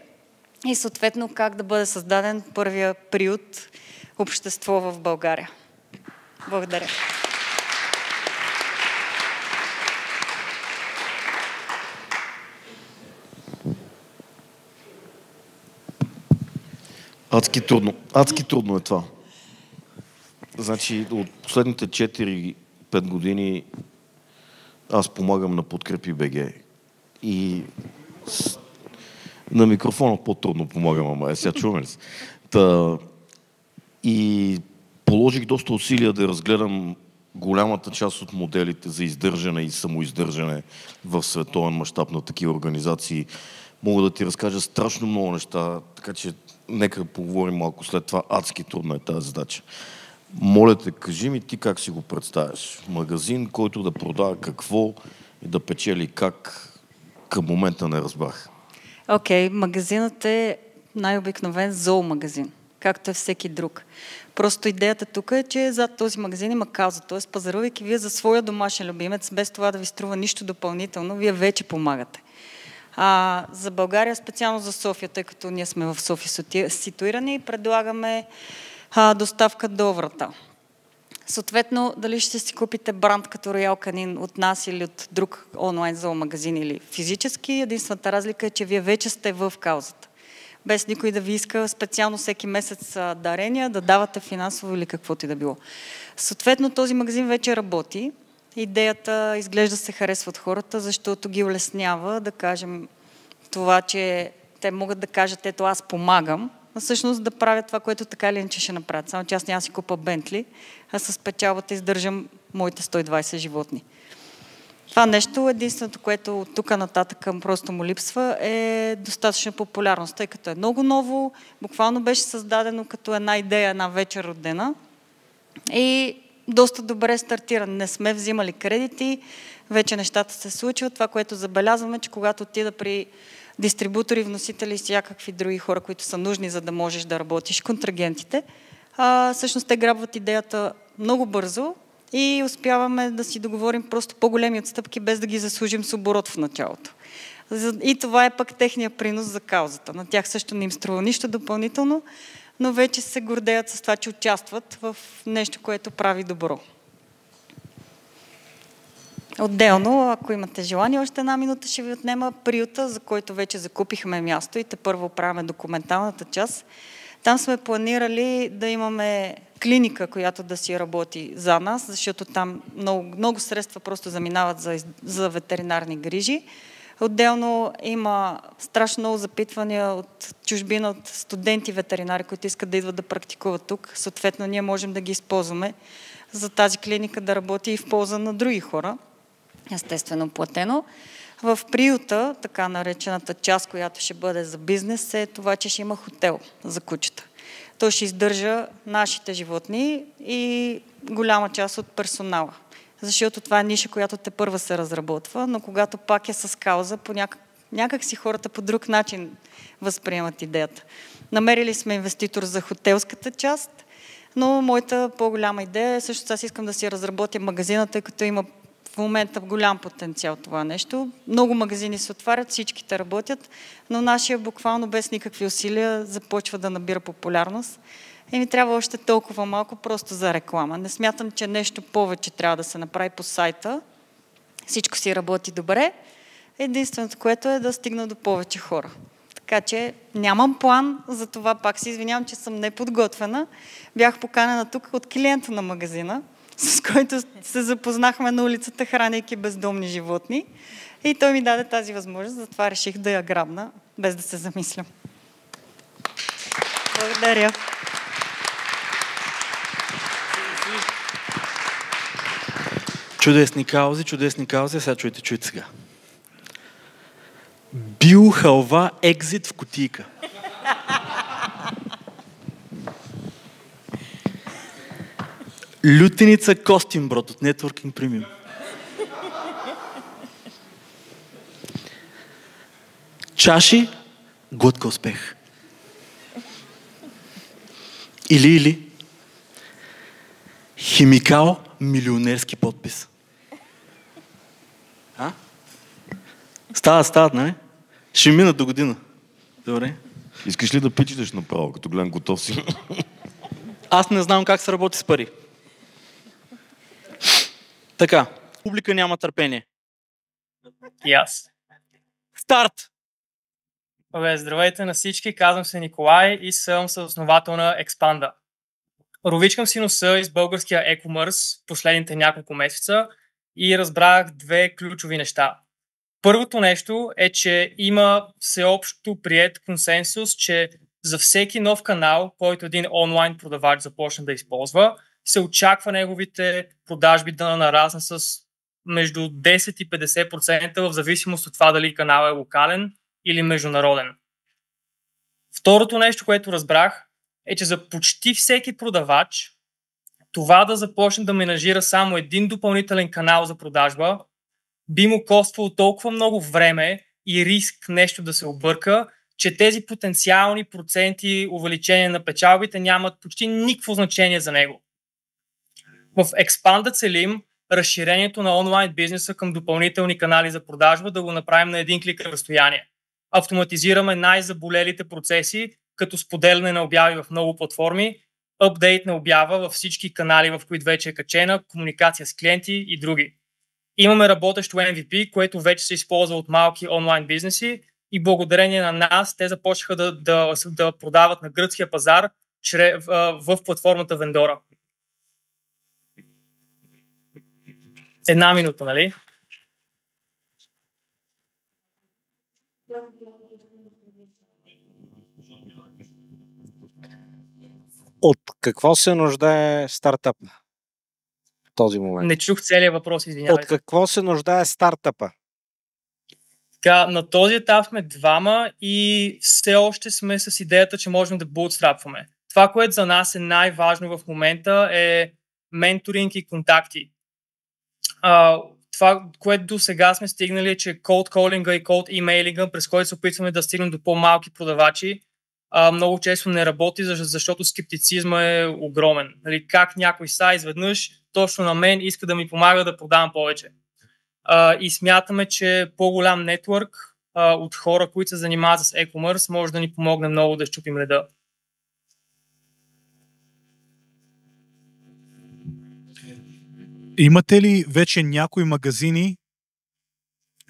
и съответно как да бъде създаден първия приют общество в България. Благодаря. Адски трудно е това. Значи от последните 4-5 години аз помагам на Подкрепи БГ и на микрофона по-трудно помагам, ама сега чуваме ли се? И положих доста усилия да разгледам голямата част от моделите за издържане и самоиздържане в световен мащаб на такива организации. Мога да ти разкажа страшно много неща, така че нека поговорим малко след това. Адски трудна е тази задача. Моля те, кажи ми ти как си го представяш. Магазин, който да продава какво и да печели как, към момента не разбрах. Окей, магазинът е най-обикновен зоомагазин, както е всеки друг. Просто идеята тук е, че зад този магазин има кауза, т.е. пазарувайки вие за своя домашен любимец, без това да ви струва нищо допълнително, вие вече помагате. За България, специално за София, тъй като ние сме в София ситуирани, предлагаме доставка до врата. Съответно, дали ще си купите бранд като Роял Канин от нас или от друг онлайн зоомагазин или физически, единствената разлика е, че вие вече сте в каузата. Без никой да ви иска специално всеки месец дарения, да давате финансово или каквото и да било. Съответно, този магазин вече работи. Идеята изглежда се харесва от хората, защото ги улеснява да кажем това, че те могат да кажат, ето аз помагам, а всъщност да правят това, което така или иначе ще направят. Само че аз няма си купа Бентли, а с печалбата издържам моите 120 животни. Това нещо, единственото, което от тук нататък просто му липсва, е достатъчна популярност, тъй като е много ново, буквално беше създадено като една идея, една вечер родена и доста добре стартира. Не сме взимали кредити, вече нещата се случват. Това, което забелязваме, че когато отида при дистрибутори, вносители и всякакви други хора, които са нужни, за да можеш да работиш, контрагентите, всъщност те грабват идеята много бързо и успяваме да си договорим просто по-големи отстъпки, без да ги заслужим с оборот в началото. И това е пък техния принос за каузата. На тях също не им струва нищо допълнително, но вече се гордеят с това, че участват в нещо, което прави добро. Отделно, ако имате желание, още една минута ще ви отнема приюта, за който вече закупихме място и тепърво правим документалната част. Там сме планирали да имаме клиника, която да си работи за нас, защото там много средства просто заминават за ветеринарни грижи. Отделно има страшно много запитвания от чужбина, от студенти ветеринари, които искат да идват да практикуват тук. Съответно, ние можем да ги използваме за тази клиника да работи и в полза на други хора. Естествено платено. В приюта, така наречената част, която ще бъде за бизнес, е това, че ще има хотел за кучета. Той ще издържа нашите животни и голяма част от персонала. Защото това е ниша, която тепърва се разработва, но когато пак е с кауза, някак си хората по друг начин възприемат идеята. Намерили сме инвеститор за хотелската част, но моята по-голяма идея е също аз искам да си разработя магазина, тъй като има в момента голям потенциал това нещо. Много магазини се отварят, всичките работят, но нашия буквално без никакви усилия започва да набира популярност. И ми трябва още толкова малко просто за реклама. Не смятам, че нещо повече трябва да се направи по сайта. Всичко си работи добре. Единственото, което е да стигна до повече хора. Така че нямам план, за това пак се извинявам, че съм неподготвена. Бях поканена тук от клиента на магазина, с който се запознахме на улицата, хранейки бездомни животни. И той ми даде тази възможност, затова реших да я грабна, без да се замислям. Благодаря. Чудесни каузи, сега чуйте сега. Бил халва екзит в кутийка. Лютеница Костинброд от Networking Premium. Чаши, глътка успех. Или химикал, милионерски подпис. А? Стават, нали? Ще минат до година. Добре. Искаш ли да пичиш направо, като гледам готов си? Аз не знам как се работи с пари. Така, публика няма търпение. И аз. Старт! Здравейте на всички, казвам се Николай и съм съосновател на Expanda. Ровичкам си носа из българския e-commerce последните няколко месеца и разбрах две ключови неща. Първото нещо е, че има всеобщо приет консенсус, че за всеки нов канал, който един онлайн продавач започне да използва, се очаква неговите продажби да нараснат с между 10 и 50% в зависимост от това дали канал е локален или международен. Второто нещо, което разбрах, е, че за почти всеки продавач това да започне да менажира само един допълнителен канал за продажба би му коствало толкова много време и риск нещо да се обърка, че тези потенциални проценти увеличение на печалбите нямат почти никакво значение за него. В Expanda целим разширението на онлайн бизнеса към допълнителни канали за продажба да го направим на един клик разстояние. Автоматизираме най-заболелите процеси, като споделяне на обяви в много платформи, апдейт на обява във всички канали, в които вече е качена, комуникация с клиенти и други. Имаме работещо MVP, което вече се използва от малки онлайн бизнеси и благодарение на нас те започнаха да продават на гръцкия пазар в платформата Вендора. Една минута, нали? От какво се нуждае стартъп в този момент? Не чух целият въпрос, извинявайте. От какво се нуждае стартъпа? Така, на този етап сме двама и все още сме с идеята, че можем да bootstrapваме. Това, което за нас е най-важно в момента е менторинг и контакти. Това, което до сега сме стигнали е, че cold calling и cold emailing, през който се опитваме да стигнем до по-малки продавачи, много често не работи, защото скептицизма е огромен. Нали, как някой сайт изведнъж точно на мен иска да ми помага да продавам повече. И смятаме, че по-голям нетворк от хора, които се занимават с e-commerce, може да ни помогне много да счупим леда. Имате ли вече някои магазини,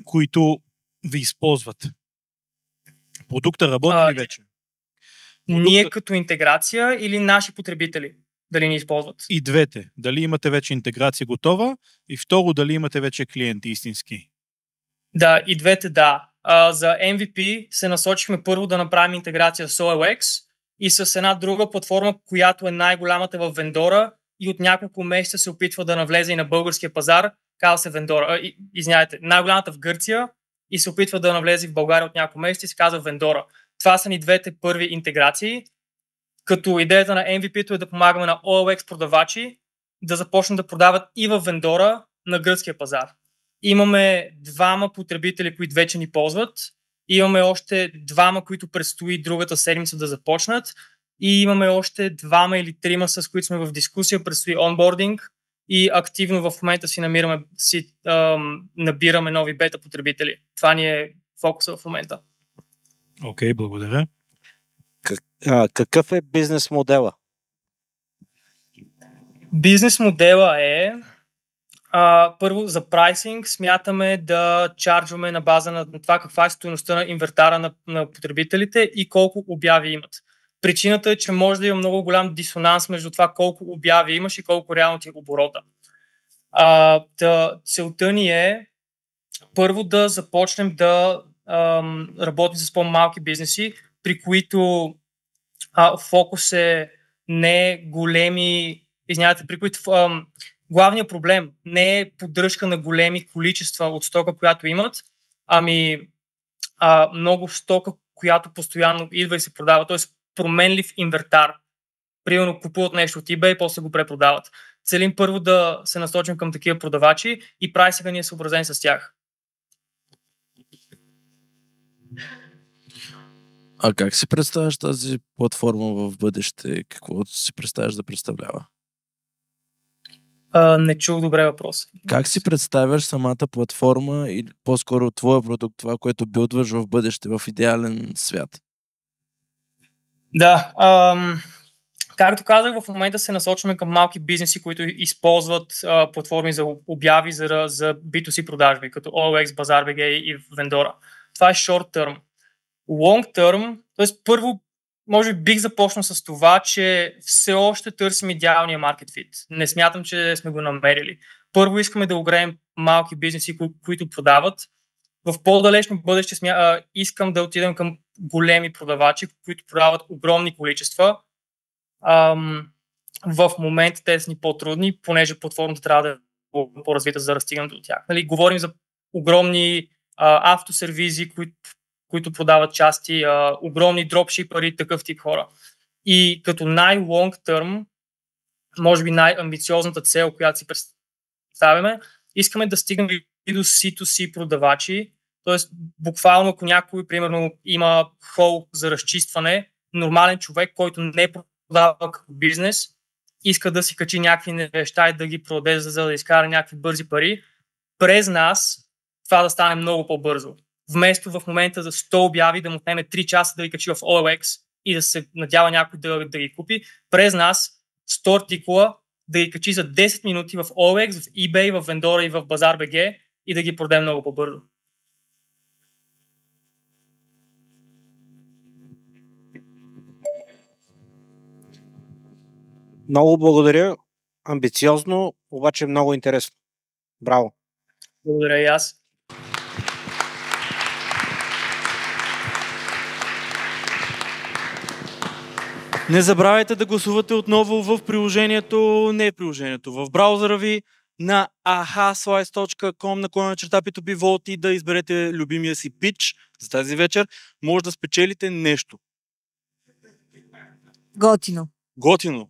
които ви използват? Продукта работи ли вече? Ние като интеграция или наши потребители дали ни използват? И двете. Дали имате вече интеграция готова и второ, дали имате вече клиенти истински? Да, и двете да. За MVP се насочихме първо да направим интеграция с OLX и с една друга платформа, която е най-голямата в Вендора и от няколко месеца се опитва да навлезе и на българския пазар, казва се Вендора. Извинявайте, най-голямата в Гърция и се опитва да навлезе в България от няколко месеца и се казва Вендора. Това са ни двете първи интеграции, като идеята на MVP-то е да помагаме на OLX продавачи да започнат да продават и в Вендора на гръцкия пазар. Имаме двама потребители, които вече ни ползват, имаме още двама, които предстои другата седмица да започнат и имаме още двама или трима, с които сме в дискусия, предстои онбординг и активно в момента набираме нови бета потребители. Това ни е фокуса в момента. Окей, благодаря. Какъв е бизнес модела? Бизнес модела е Първо, за прайсинг смятаме да чарджваме на база на това каква е стойността на инвентара на потребителите и колко обяви имат. Причината е, че може да има много голям дисонанс между това колко обяви имаш и колко реално ти е оборота. Целта ни е първо да започнем да работим с по-малки бизнеси, при които фокус е не големи, при които главният проблем не е поддръжка на големи количества от стока, която имат, ами много стока, която постоянно идва и се продава, т.е. променлив инвентар. Примерно купуват нещо от eBay и после го препродават. Целим първо да се насочим към такива продавачи и прайсинга ни е съобразен с тях. А как си представяш тази платформа в бъдеще? Какво си представяш да представлява? Не чух добре въпрос. Как си представяш самата платформа и по-скоро твоя продукт, това, което билдваш в бъдеще, в идеален свят? Да, както казах, в момента се насочваме към малки бизнеси, които използват платформи за обяви за B2C продажби, като OLX, BazaarBG и Vendora. Това е short term. Long term, т.е. първо, може би бих започнал с това, че все още търсим идеалния market fit. Не смятам, че сме го намерили. Първо искаме да огреем малки бизнеси, които продават. В по-далечно бъдеще искам да отидем към големи продавачи, които продават огромни количества. В момента те са ни по-трудни, понеже платформата трябва да е по-развита, за да стигнем до тях. Нали, говорим за огромни автосервизи, които продават части, огромни дропшипъри, такъв тип хора. И като най-лонг търм, може би най-амбициозната цел, която си представяме, искаме да стигнем до C2C продавачи, т.е. буквално ако някой, примерно, има хол за разчистване, нормален човек, който не продава като бизнес, иска да си качи някакви неща и да ги продаде, за да изкара някакви бързи пари, през нас това да стане много по-бързо. Вместо в момента за 100 обяви да му отнеме 3 часа да ги качи в OLX и да се надява някой да ги купи, през нас 100 артикула да ги качи за 10 минути в OLX, в eBay, в Vendora и в BazaarBG и да ги продаде много по-бързо. Много благодаря. Амбициозно, обаче много интересно. Браво! Благодаря и аз. Не забравяйте да гласувате отново в приложението, не приложението, в браузъра ви на ahaslice.com/P2B Vote и да изберете любимия си пич за тази вечер. Може да спечелите нещо. Готино. Готино.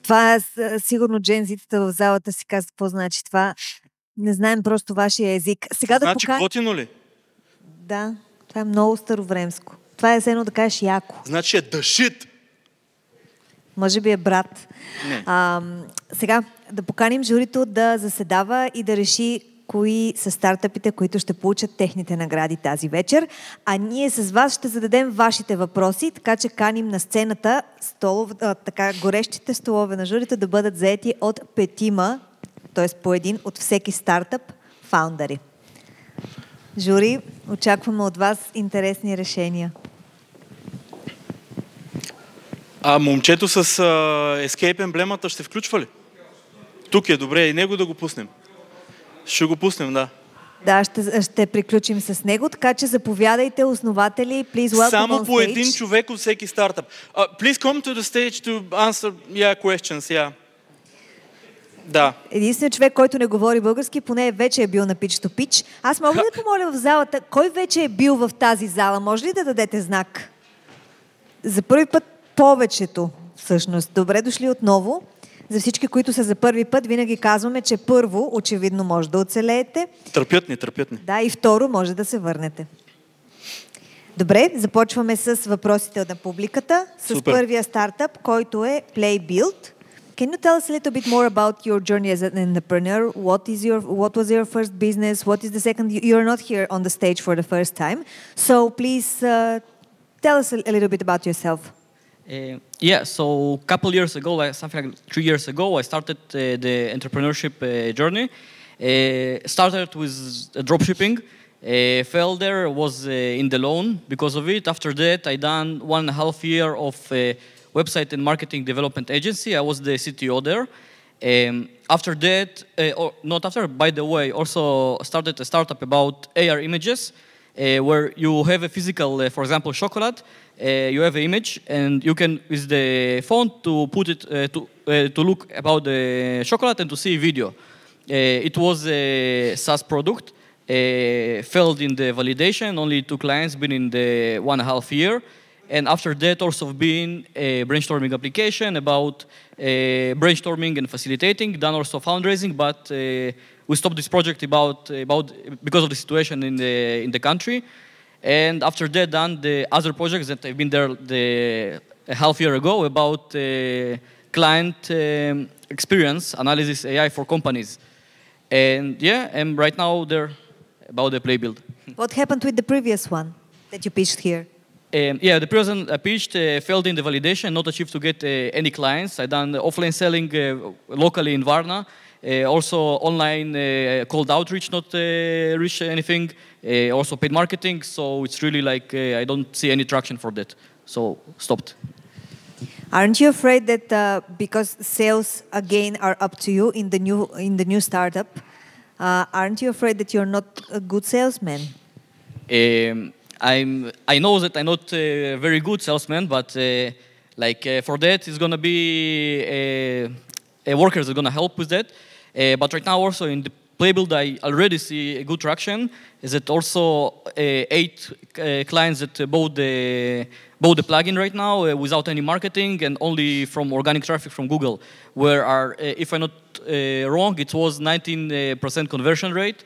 Това сигурно джензитата в залата си казват какво значи това. Не знаем просто вашия език. Сега значи готино ли? Да, това е много старовремско. Това е едно да кажеш яко. Значи е the shit. Може би е брат. Не. Сега да поканим журито да заседава и да реши кои са стартъпите, които ще получат техните награди тази вечер. А ние с вас ще зададем вашите въпроси, така че каним на сцената горещите столове на журито да бъдат заети от 5, т.е. по един от всеки стартъп фаундъри. Жури, очакваме от вас интересни решения. А момчето с Escape емблемата ще включва ли? Тук е, добре, и него да го пуснем. Ще го пуснем, да. Да, ще приключим с него, така че заповядайте, основатели, please welcome само on по stage. един човек от всеки стартъп. Please come to the stage to answer questions, yeah. Да. Единственият човек, който не говори български, поне вече е бил на Pitch to Pitch. Аз мога ли да помоля в залата, кой вече е бил в тази зала? Може ли да дадете знак? За първи път повечето, всъщност. Добре дошли отново. За всички, които са за първи път, винаги казваме, че първо, очевидно, може да оцелеете. Търпят ни. Да, и второ, може да се върнете. Добре, започваме с въпросите на публиката. С първия стартъп, който е PlayBuild. Can you tell us a little bit more about your journey as an entrepreneur? What was your first business? What is the second? You're not here on the stage for the first time. So please tell us a little bit about yourself. Yeah, so a couple years ago, like something like 3 years ago, I started the entrepreneurship journey. Started with dropshipping. Fell there, was in the loan because of it. After that, I done 1.5 year of website and marketing development agency. I was the CTO there. After that, or not after, by the way, also started a startup about AR images, where you have a physical, for example, chocolate. You have an image, and you can, with the phone, to put it to look about the chocolate and to see a video. It was a SaaS product. Failed in the validation. Only 2 clients been in the 1.5 year. And after that, also been a brainstorming application about brainstorming and facilitating. Done also fundraising, but we stopped this project because of the situation in the country. And after that, done the other projects that I've been there a half year ago about client experience analysis AI for companies. And yeah, I'm right now there about the Playbuild. What happened with the previous one that you pitched here? Yeah, the previous one I pitched failed in the validation, not achieved to get any clients. I done offline selling locally in Varna. Also online cold outreach, not reach anything. Also paid marketing, so it's really like I don't see any traction for that. So stopped. Aren't you afraid that because sales again are up to you in the new startup, aren't you afraid that you're not a good salesman? I know that I'm not a very good salesman, but for that, it's gonna be workers are gonna help with that. But right now, also in the Playbuild, I already see a good traction. Is that also 8 clients that bought the plugin right now without any marketing and only from organic traffic from Google, where if I'm not wrong, it was 19% conversion rate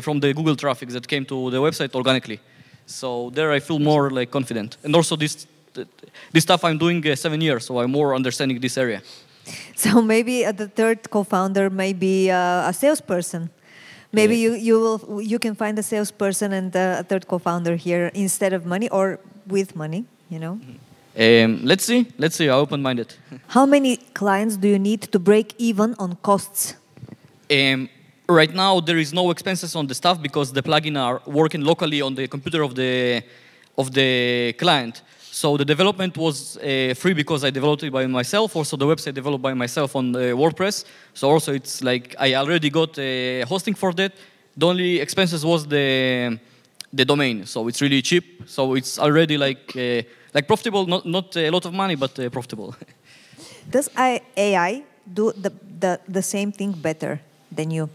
from the Google traffic that came to the website organically. So there I feel more like confident. And also this stuff I'm doing 7 years, so I'm more understanding this area. So maybe the third co-founder may be a salesperson. Maybe you can find a salesperson and a third co-founder here instead of money or with money, you know? Let's see, I'm open-minded. How many clients do you need to break even on costs? Right now, there is no expenses on the stuff because the plugin are working locally on the computer of the client. So the development was free because I developed it by myself. Also, the website developed by myself on WordPress. So also, it's like I already got hosting for that. The only expenses was the domain. So it's really cheap. So it's already like profitable. Not a lot of money, but profitable. Does AI do the same thing better than you?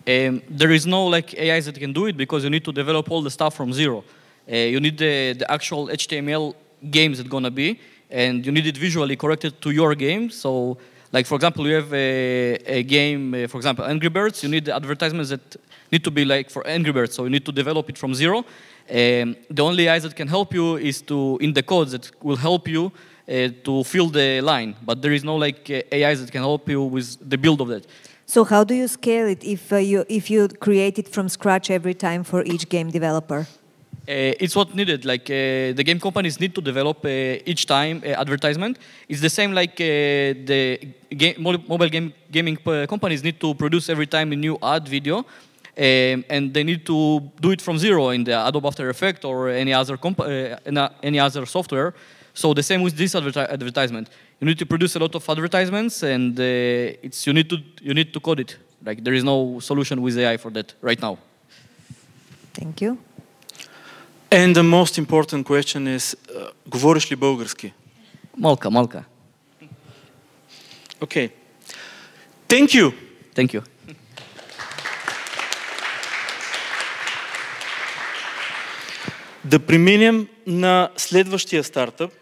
There is no AIs that can do it because you need to develop all the stuff from zero. You need the actual HTML games that gonna be, and you need it visually corrected to your game. So, for example, you have a game, for example, Angry Birds. You need the advertisements that need to be for Angry Birds. So you need to develop it from zero. The only AIs that can help you is in the codes that will help you to fill the line. But there is no AIs that can help you with the build of that. So how do you scale it if you create it from scratch every time for each game developer? It's what needed. The game companies need to develop each time advertisement. It's the same the mobile gaming companies need to produce every time a new ad video, and they need to do it from zero in the Adobe After Effects or any other software. So the same with this advertisement. You need to produce a lot of advertisements, and you need to code it. There is no solution with AI for that right now. Thank you. And the most important question is, говориш ли български? Малка. Okay. Thank you. Thank you. Да преминем на следващия стартъп,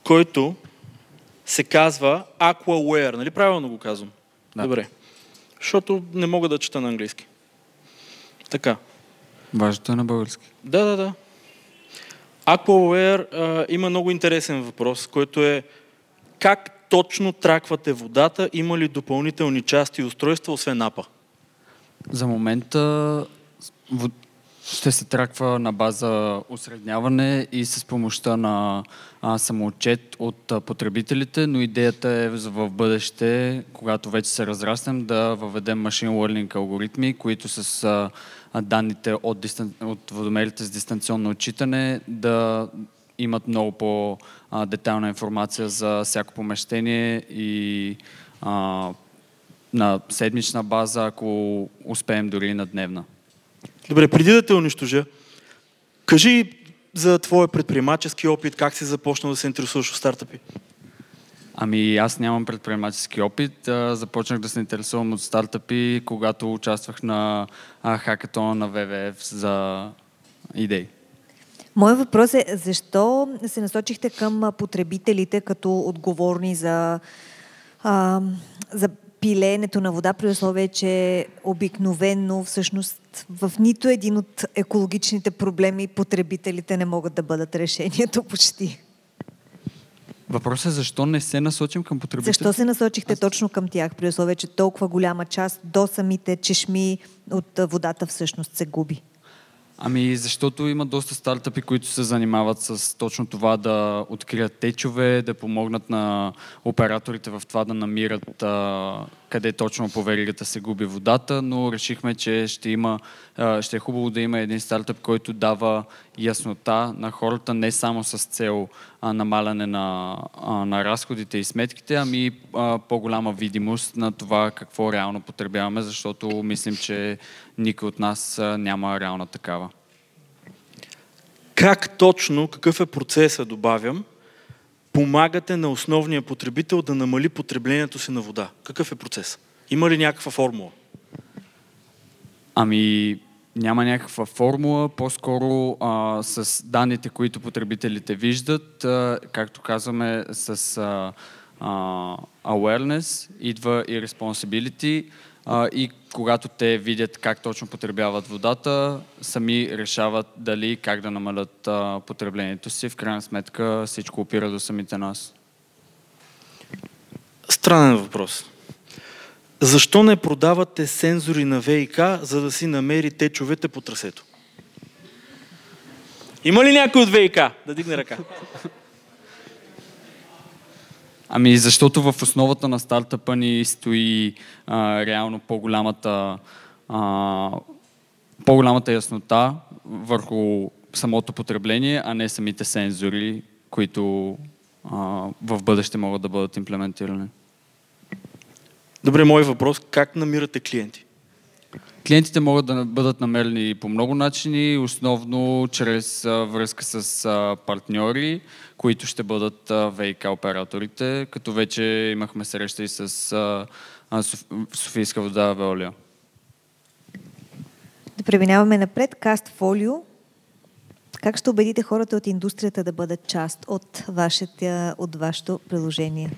който се казва Aquaware. Нали правилно го казвам? Да. Добре. Защото не мога да чета на английски. Така. Важното е на български. Да. Aquaware има много интересен въпрос, който е как точно траквате водата, има ли допълнителни части и устройства, освен апа? За момента Ще се траква на база усредняване и с помощта на самоотчет от потребителите, но идеята е в бъдеще, когато вече се разраснем, да въведем machine learning алгоритми, които с данните от водомерите с дистанционно отчитане да имат много по-детайлна информация за всяко помещение и на седмична база, ако успеем дори и на дневна. Добре, преди да те унищожа, кажи за твоя предприемачески опит, как си започнал да се интересуваш от стартъпи? Ами аз нямам предприемачески опит. Започнах да се интересувам от стартъпи, когато участвах на хакатона на ВВФ за идеи. Моят въпрос е, защо се насочихте към потребителите като отговорни за пилеенето на вода, при условие, че обикновено всъщност в нито един от екологичните проблеми потребителите не могат да бъдат решението почти. Въпросът е защо не се насочим към потребителите? Защо се насочихте точно към тях, при условие, че толкова голяма част до самите чешми от водата всъщност се губи? Ами защото има доста стартъпи, които се занимават с точно това да открият течове, да помогнат на операторите в това да намират къде точно по веригата се губи водата, но решихме, че ще е хубаво да има един стартъп, който дава яснота на хората не само с цел намаляне на разходите и сметките, ами по-голяма видимост на това какво реално потребяваме, защото мислим, че никой от нас няма реална такава. Как точно, какъв е процесът, добавям, помагате на основния потребител да намали потреблението си на вода? Какъв е процес? Има ли някаква формула? Ами няма някаква формула, по-скоро с данните, които потребителите виждат, както казваме, с awareness идва и responsibility, и когато те видят как точно потребяват водата, сами решават дали и как да намалят потреблението си. В крайна сметка всичко опира до самите нас. Странен въпрос. Защо не продавате сензори на ВиК, за да си намери течовете по трасето? Има ли някой от ВиК да дигне ръка? Ами защото в основата на стартъпа ни стои реално по-голямата яснота върху самото потребление, а не самите сензори, които в бъдеще могат да бъдат имплементирани. Добре, мой въпрос. Как намирате клиенти? Клиентите могат да бъдат намерени по много начини, основно чрез връзка с партньори, които ще бъдат ВиК операторите, като вече имахме среща и с Софийска вода Veolia. Да преминаваме напред. Castfolio. Как ще убедите хората от индустрията да бъдат част от вашето приложение?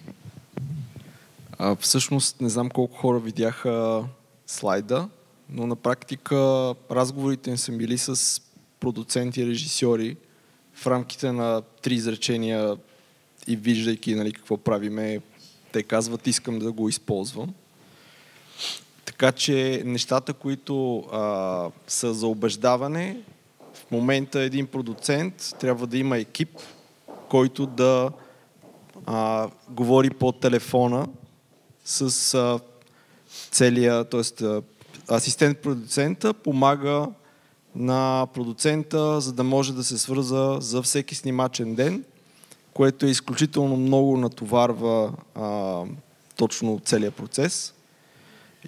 Всъщност не знам колко хора видяха слайда, но на практика разговорите им са били с продуценти и режисьори в рамките на 3 изречения и виждайки, нали, какво правиме, те казват, искам да го използвам. Така че нещата, които са за убеждаване, в момента един продуцент трябва да има екип, който да говори по телефона с целия, т.е. асистент-продуцента помага на продуцента, за да може да се свърза за всеки снимачен ден, което е изключително много натоварва точно целият процес.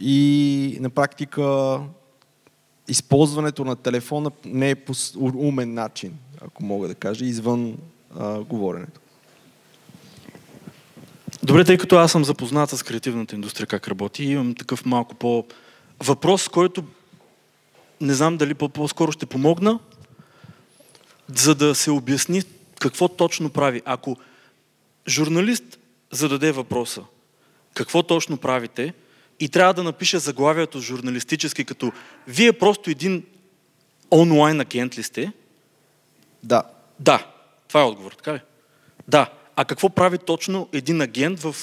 И на практика използването на телефона не е по умен начин, ако мога да кажа, извън говоренето. Добре, тъй като аз съм запознат с креативната индустрия, как работи, имам такъв малко въпрос, който не знам дали по-скоро ще помогна, за да се обясни какво точно прави. Ако журналист зададе въпроса, какво точно правите, и трябва да напише заглавието журналистически, като вие просто един онлайн агент ли сте? Да. Да, това е отговор, така ли? Да. А какво прави точно един агент в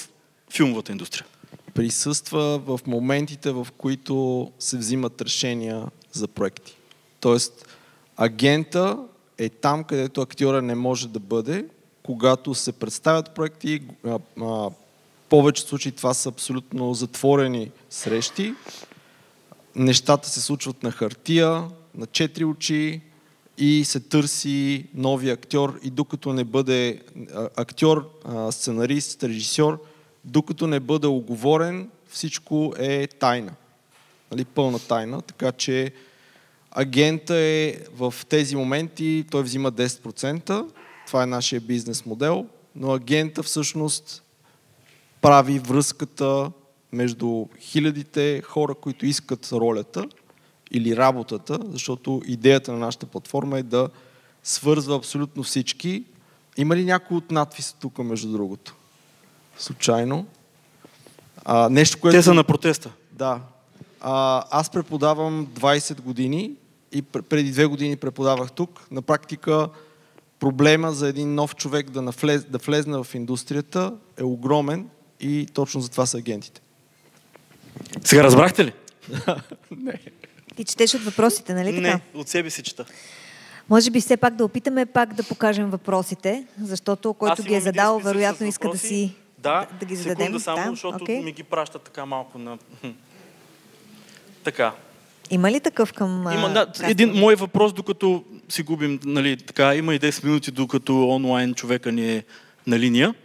филмовата индустрия? Присъства в моментите, в които се взимат решения за проекти. Тоест, Агента е там, където актьора не може да бъде, когато се представят проекти. В повечето случаи това са абсолютно затворени срещи. Нещата се случват на хартия, на 4 очи и се търси нови актьор. И докато не бъде актьор, сценарист, режисьор, докато не бъде оговорен, всичко е тайна. Нали, пълна тайна, така че агента е в тези моменти, той взима 10%, това е нашия бизнес модел, но агента всъщност прави връзката между хилядите хора, които искат ролята или работата, защото идеята на нашата платформа е да свързва абсолютно всички. Има ли някой от надписа тук, между другото? Случайно. Нещо, което... Те са на протеста. Да. Аз преподавам 20 години и преди 2 години преподавах тук. На практика проблема за един нов човек да влезне в индустрията е огромен и точно за това са агентите. Сега разбрахте ли? Не. Ти четеш от въпросите, нали така? Не, от себе си чета. Може би все пак да опитаме пак да покажем въпросите, защото който ги е задал, вероятно иска да си да ги зададем. Секунда само, защото ми ги пращат така малко на... Така. Има ли такъв към... Има, един мой въпрос, докато си губим, нали, така, има и 10 минути, докато онлайн човека ни е на линия.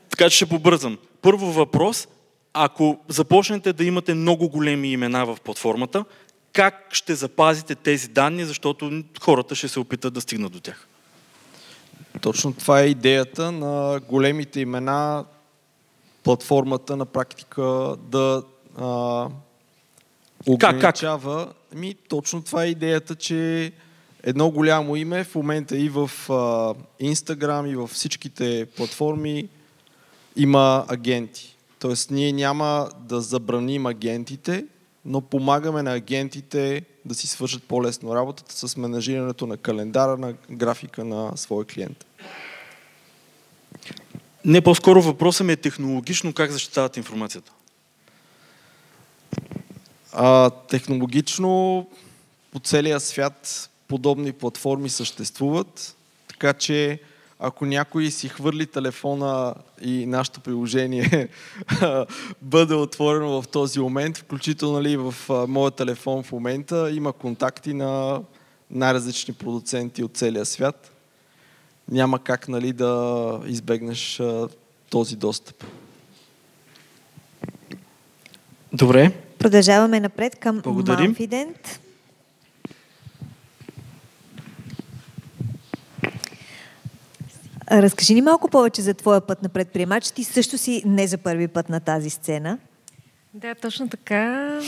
Така че ще побързам. Първо въпрос, ако започнете да имате много големи имена в платформата, как ще запазите тези данни, защото хората ще се опитат да стигнат до тях? Точно това е идеята на големите имена, платформата на практика да ограничава. Точно това е идеята, че едно голямо име в момента и в Instagram, и във всичките платформи има агенти. Тоест ние няма да забраним агентите, но помагаме на агентите да си свършат по-лесно работата с менажирането на календара, на графика на своя клиент. Не, по-скоро въпросът ми е технологично как защитават информацията. Технологично по целия свят подобни платформи съществуват, така че ако някой си хвърли телефона и нашето приложение бъде отворено в този момент, включително нали, в моя телефон в момента има контакти на най-различни продуценти от целия свят. Няма как нали, да избегнеш този достъп. Добре. Продължаваме напред към Малфидент. Разкажи ни малко повече за твоя път на предприемач. Ти също си не за първи път на тази сцена. Да, точно така.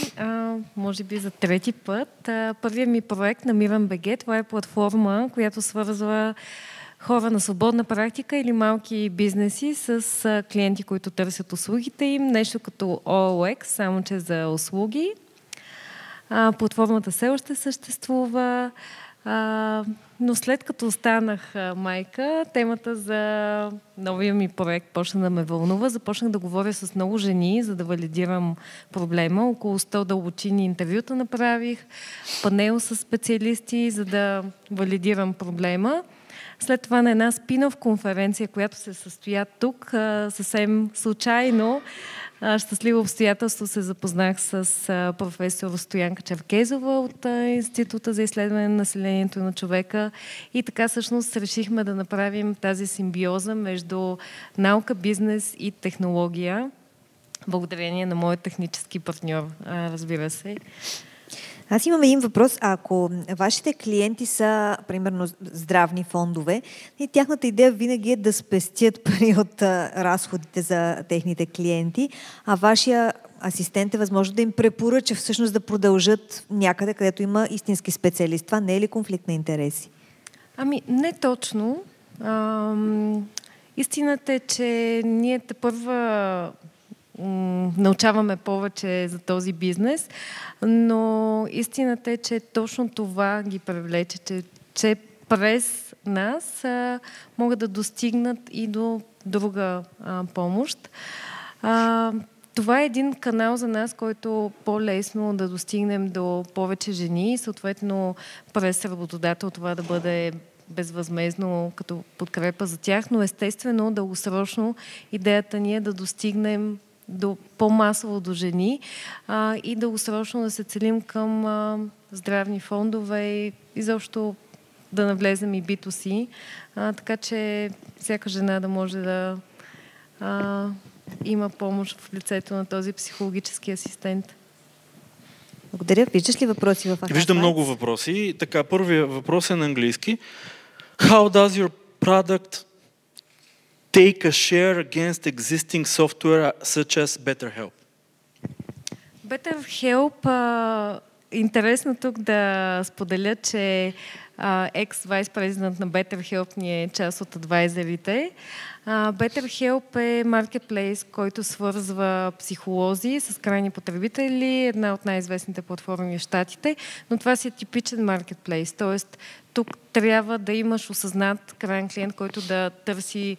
Може би за трети път. Първият ми проект на Miran.bg, това е платформа, която свързва хора на свободна практика или малки бизнеси с клиенти, които търсят услугите им. Нещо като OLX, само че за услуги. Платформата все още съществува. Но след като останах майка, темата за новия ми проект почна да ме вълнува. Започнах да говоря с много жени, за да валидирам проблема. Около 100 дълбочини интервюта направих, панел с специалисти, за да валидирам проблема. След това на една спин-оф конференция, която се състоя тук, съвсем случайно, щастливо обстоятелство се запознах с професор Стоянка Черкезова от Института за изследване на населението на човека и така всъщност решихме да направим тази симбиоза между наука, бизнес и технология, благодарение на моят технически партньор, разбира се. Аз имам един въпрос. Ако вашите клиенти са, примерно, здравни фондове, и тяхната идея винаги е да спестят пари от разходите за техните клиенти, а вашия асистент е възможно да им препоръча всъщност да продължат някъде, където има истински специалист. Това не е ли конфликт на интереси? Ами, не точно. Истината е, че ние тепърва научаваме повече за този бизнес, но истината е, че точно това ги привлече, че през нас могат да достигнат и до друга помощ. това е един канал за нас, който по-лесно да достигнем до повече жени и съответно през работодател това да бъде безвъзмезно като подкрепа за тях, но естествено дългосрочно идеята ни е да достигнем до по-масово до жени и дългосрочно да се целим към здравни фондове и изобщо да навлезем и B2C, така че всяка жена да може да има помощ в лицето на този психологически асистент. Благодаря. Виждаш ли въпроси в Aha? Виждам много въпроси. Така, първият въпрос е на английски. How does your product take a share against existing software such as BetterHelp? BetterHelp, интересно тук да споделя, че екс-вайс-президент на BetterHelp ни е част от адвайзерите. BetterHelp е маркетплейс, който свързва психолози с крайни потребители, една от най-известните платформи в Щатите, но това си е типичен маркетплейс, т.е. тук трябва да имаш осъзнат крайен клиент, който да търси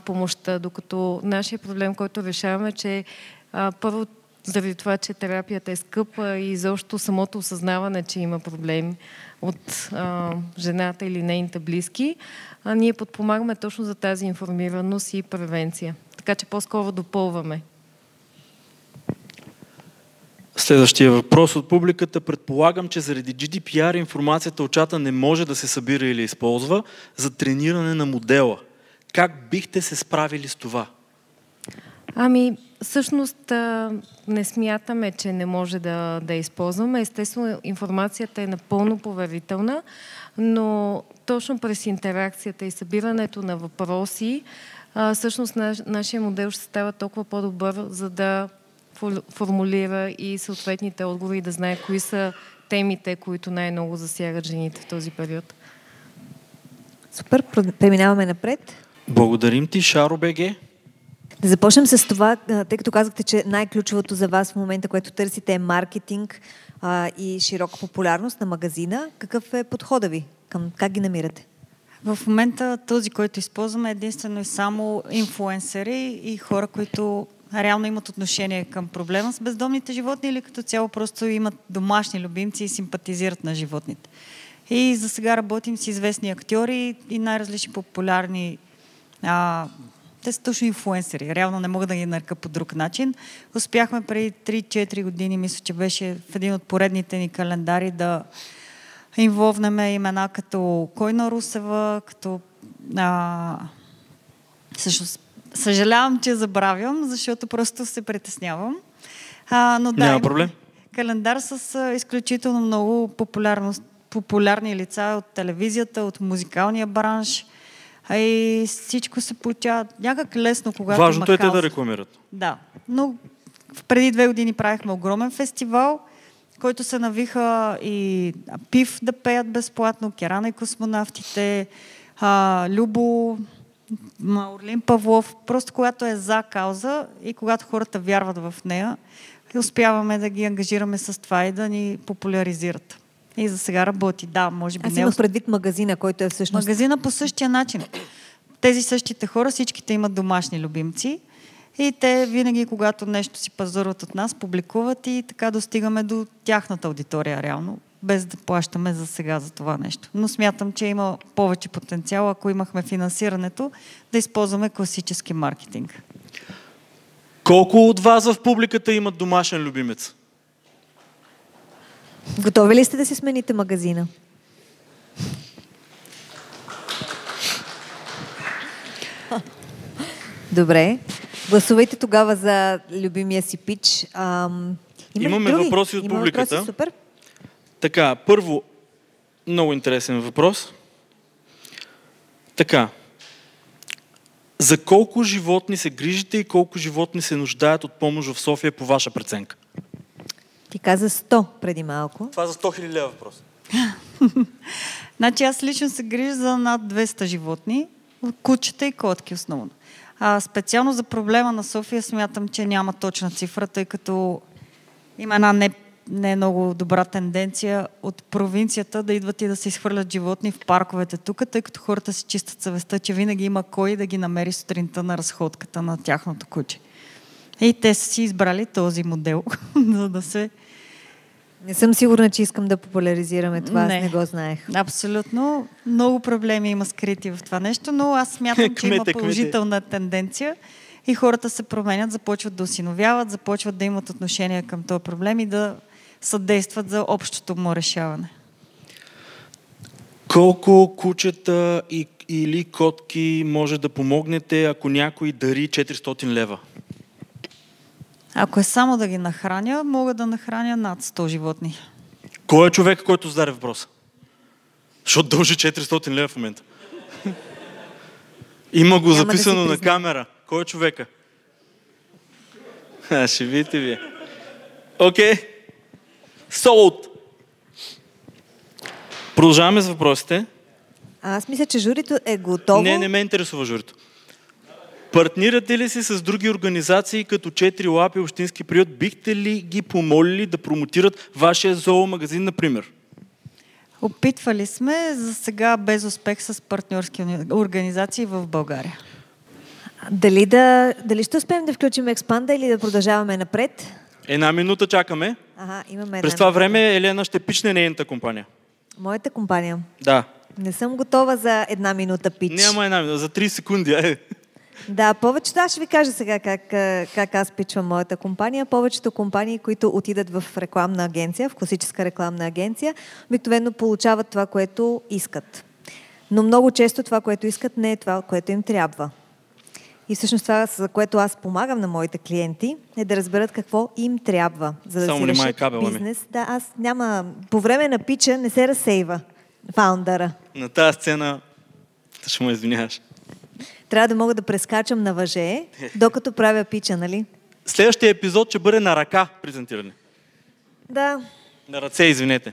помощта, докато нашия проблем, който решаваме, че първо заради това, че терапията е скъпа и изобщо самото осъзнаване, че има проблем от жената или нейните близки, ние подпомагаме точно за тази информираност и превенция. Така че по-скоро допълваме. Следващия въпрос от публиката. Предполагам, че заради GDPR информацията от чата не може да се събира или използва за трениране на модела. Как бихте се справили с това? Всъщност не смятаме, че не може да използваме. Естествено, информацията е напълно поверителна, но точно през интеракцията и събирането на въпроси, всъщност нашия модел ще става толкова по-добър, за да формулира и съответните отговори, да знае кои са темите, които най-много засягат жените в този период. Супер, преминаваме напред. Благодарим ти, Шаро БГ. Да започнем с това, тъй като казахте, че най-ключовото за вас в момента, което търсите, е маркетинг и широка популярност на магазина. Какъв е подхода ви? Как ги намирате? В момента този, който използваме, единствено и само инфлуенсъри и хора, които реално имат отношение към проблема с бездомните животни или като цяло просто имат домашни любимци и симпатизират на животните. И за сега работим с известни актьори и най-различни популярни те са точно инфлуенсъри. Реално не мога да ги нарека по друг начин. Успяхме преди 3-4 години, мисля, че беше в един от поредните ни календари да инволвнем имена като Койна Русева, като... Всъщност, съжалявам, че забравям, защото просто се притеснявам. Но да, няма проблем. Календар с изключително много популярни лица от телевизията, от музикалния бранш. И всичко се получава някак лесно, когато важното е те да рекламират. Да, но преди 2 години правихме огромен фестивал, който се навиха и ПИВ да пеят безплатно, Керана и космонавтите, Любо, Орлин Павлов, просто когато е за кауза и когато хората вярват в нея, успяваме да ги ангажираме с това и да ни популяризират. И за сега работи. Да, може би. Аз имах предвид магазина, който е всъщност... Магазина по същия начин. Тези същите хора, всичките имат домашни любимци и те винаги, когато нещо си пазаруват от нас, публикуват и така достигаме до тяхната аудитория реално, без да плащаме за сега за това нещо. Но смятам, че има повече потенциал, ако имахме финансирането, да използваме класически маркетинг. Колко от вас в публиката имат домашен любимец? Готови ли сте да си смените магазина? Добре. Гласувайте тогава за любимия си пич. Имаме въпроси от публиката. Въпроси, супер. Така, първо, много интересен въпрос. Така, за колко животни се грижите и колко животни се нуждаят от помощ в София по ваша преценка? Ти каза 100 преди малко. Това за 100 000 лева въпрос. Значи аз лично се грижа за над 200 животни, кучета и котки основно. Специално за проблема на София смятам, че няма точна цифра, тъй като има една не много добра тенденция от провинцията да идват и да се изхвърлят животни в парковете тук, тъй като хората си чистят съвестта, че винаги има кой да ги намери сутринта на разходката на тяхното куче. И те са си избрали този модел, за да се... Не съм сигурна, че искам да популяризираме това, аз не го знаех. Абсолютно. Много проблеми има скрити в това нещо, но аз смятам, че има положителна тенденция и хората се променят, започват да осиновяват, започват да имат отношение към този проблем и да съдействат за общото му решаване. Колко кучета или котки може да помогнете, ако някой дари 400 лева? Ако е само да ги нахраня, мога да нахраня над 100 животни. Кой е човек, който зададе въпроса? Защото дължи 400 лева в момента. Има го записано на камера. Кой е човека? Ще видите вие. Окей. Sold. Продължаваме с въпросите. Аз мисля, че журито е готово. Не ме интересува журито. Партнирате ли се с други организации като 4 лапи, Общински приют? Бихте ли ги помолили да промотират вашия зоомагазин, например? Опитвали сме за сега без успех с партньорски организации в България. Дали ще успеем да включим експанда или да продължаваме напред? 1 минута чакаме. Имаме През това време Елена ще пичне нейната компания. Моята компания? Да. Не съм готова за 1 минута пич. Няма 1 минута, за 30 секунди. Да, повечето, аз ще ви кажа сега как аз пичвам моята компания. Повечето компании, които отидат в рекламна агенция, в класическа рекламна агенция, обикновено получават това, което искат. Но много често това, което искат, не е това, което им трябва. И всъщност това, за което аз помагам на моите клиенти, е да разберат какво им трябва, за да си решат бизнес. Да, аз няма... По време на пича не се разсейва фаундъра. На тази сцена ще му извиняваш. Трябва да мога да прескачам на въже, докато правя пича, нали? Следващия епизод ще бъде на ръка презентиране. Да. На ръце, извинете.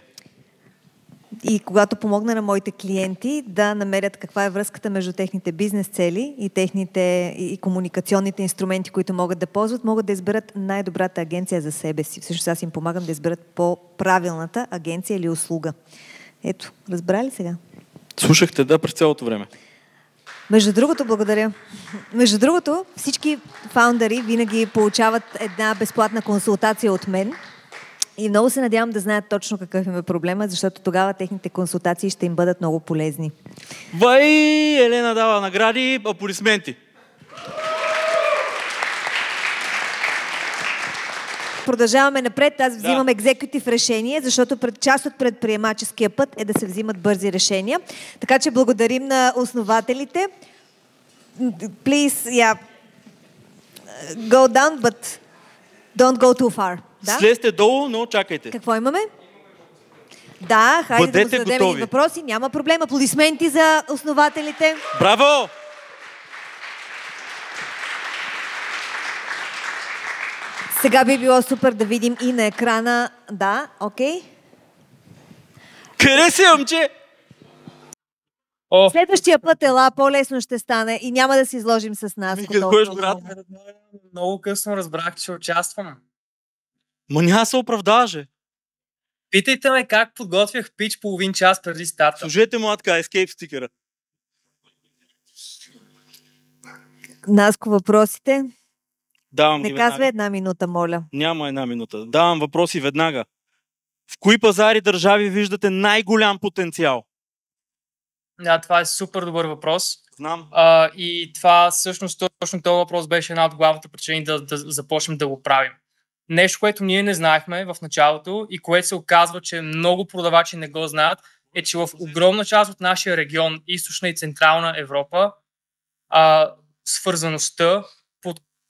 И когато помогна на моите клиенти да намерят каква е връзката между техните бизнес цели и техните и комуникационните инструменти, които могат да ползват, могат да изберат най-добрата агенция за себе си. Всъщност аз им помагам да изберат по-правилната агенция или услуга. Ето, разбрали сега? Слушахте, да, през цялото време. Между другото, благодаря. Между другото, всички фаундъри винаги получават една безплатна консултация от мен. И много се надявам да знаят точно какъв им е проблема, защото тогава техните консултации ще им бъдат много полезни. Елена дава награди, аплодисменти. Продължаваме напред. Аз взимам екзекутив решение, защото част от предприемаческия път е да се взимат бързи решения. Така че благодарим на основателите. Please, go down, but don't go too far. Да? Слезте долу, но чакайте. Какво имаме? Да, хайде да зададем готови. Въпроси. Няма проблем. Аплодисменти за основателите. Браво! Сега би било супер да видим и на екрана. Да, окей. Къде си, момче? Следващия път по-лесно ще стане и няма да се изложим с нас. Много късно разбрах, че участвам. Ма няма се оправдаваше. Питайте ме как подготвях пич половин час преди старта. Служете му така, escape стикера. Наско, въпросите? Давам не казва 1 минута, моля. Няма 1 минута. Давам въпроси веднага. В кои пазари държави виждате най-голям потенциал? Да, това е супер добър въпрос. Знам. И това всъщност точно този въпрос беше една от главните причини да започнем да го правим. Нещо, което ние не знаехме в началото и което се оказва, че много продавачи не го знаят, е, че в огромна част от нашия регион, източна и централна Европа, свързаността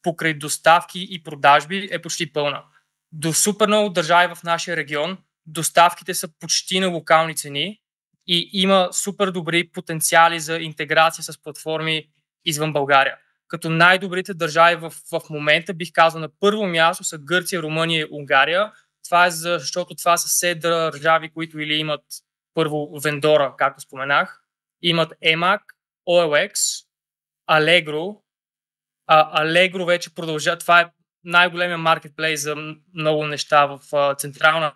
покрай доставки и продажби е почти пълна. До супер много държави в нашия регион доставките са почти на локални цени и има супер добри потенциали за интеграция с платформи извън България. Като най-добрите държави в момента, бих казал, на първо място са Гърция, Румъния и Унгария. Това е защото това са все държави, които или имат първо вендора, както споменах, имат EMAG, OLX, Allegro. Allegro вече продължава. Това е най-големия маркетплейс за много неща в Централна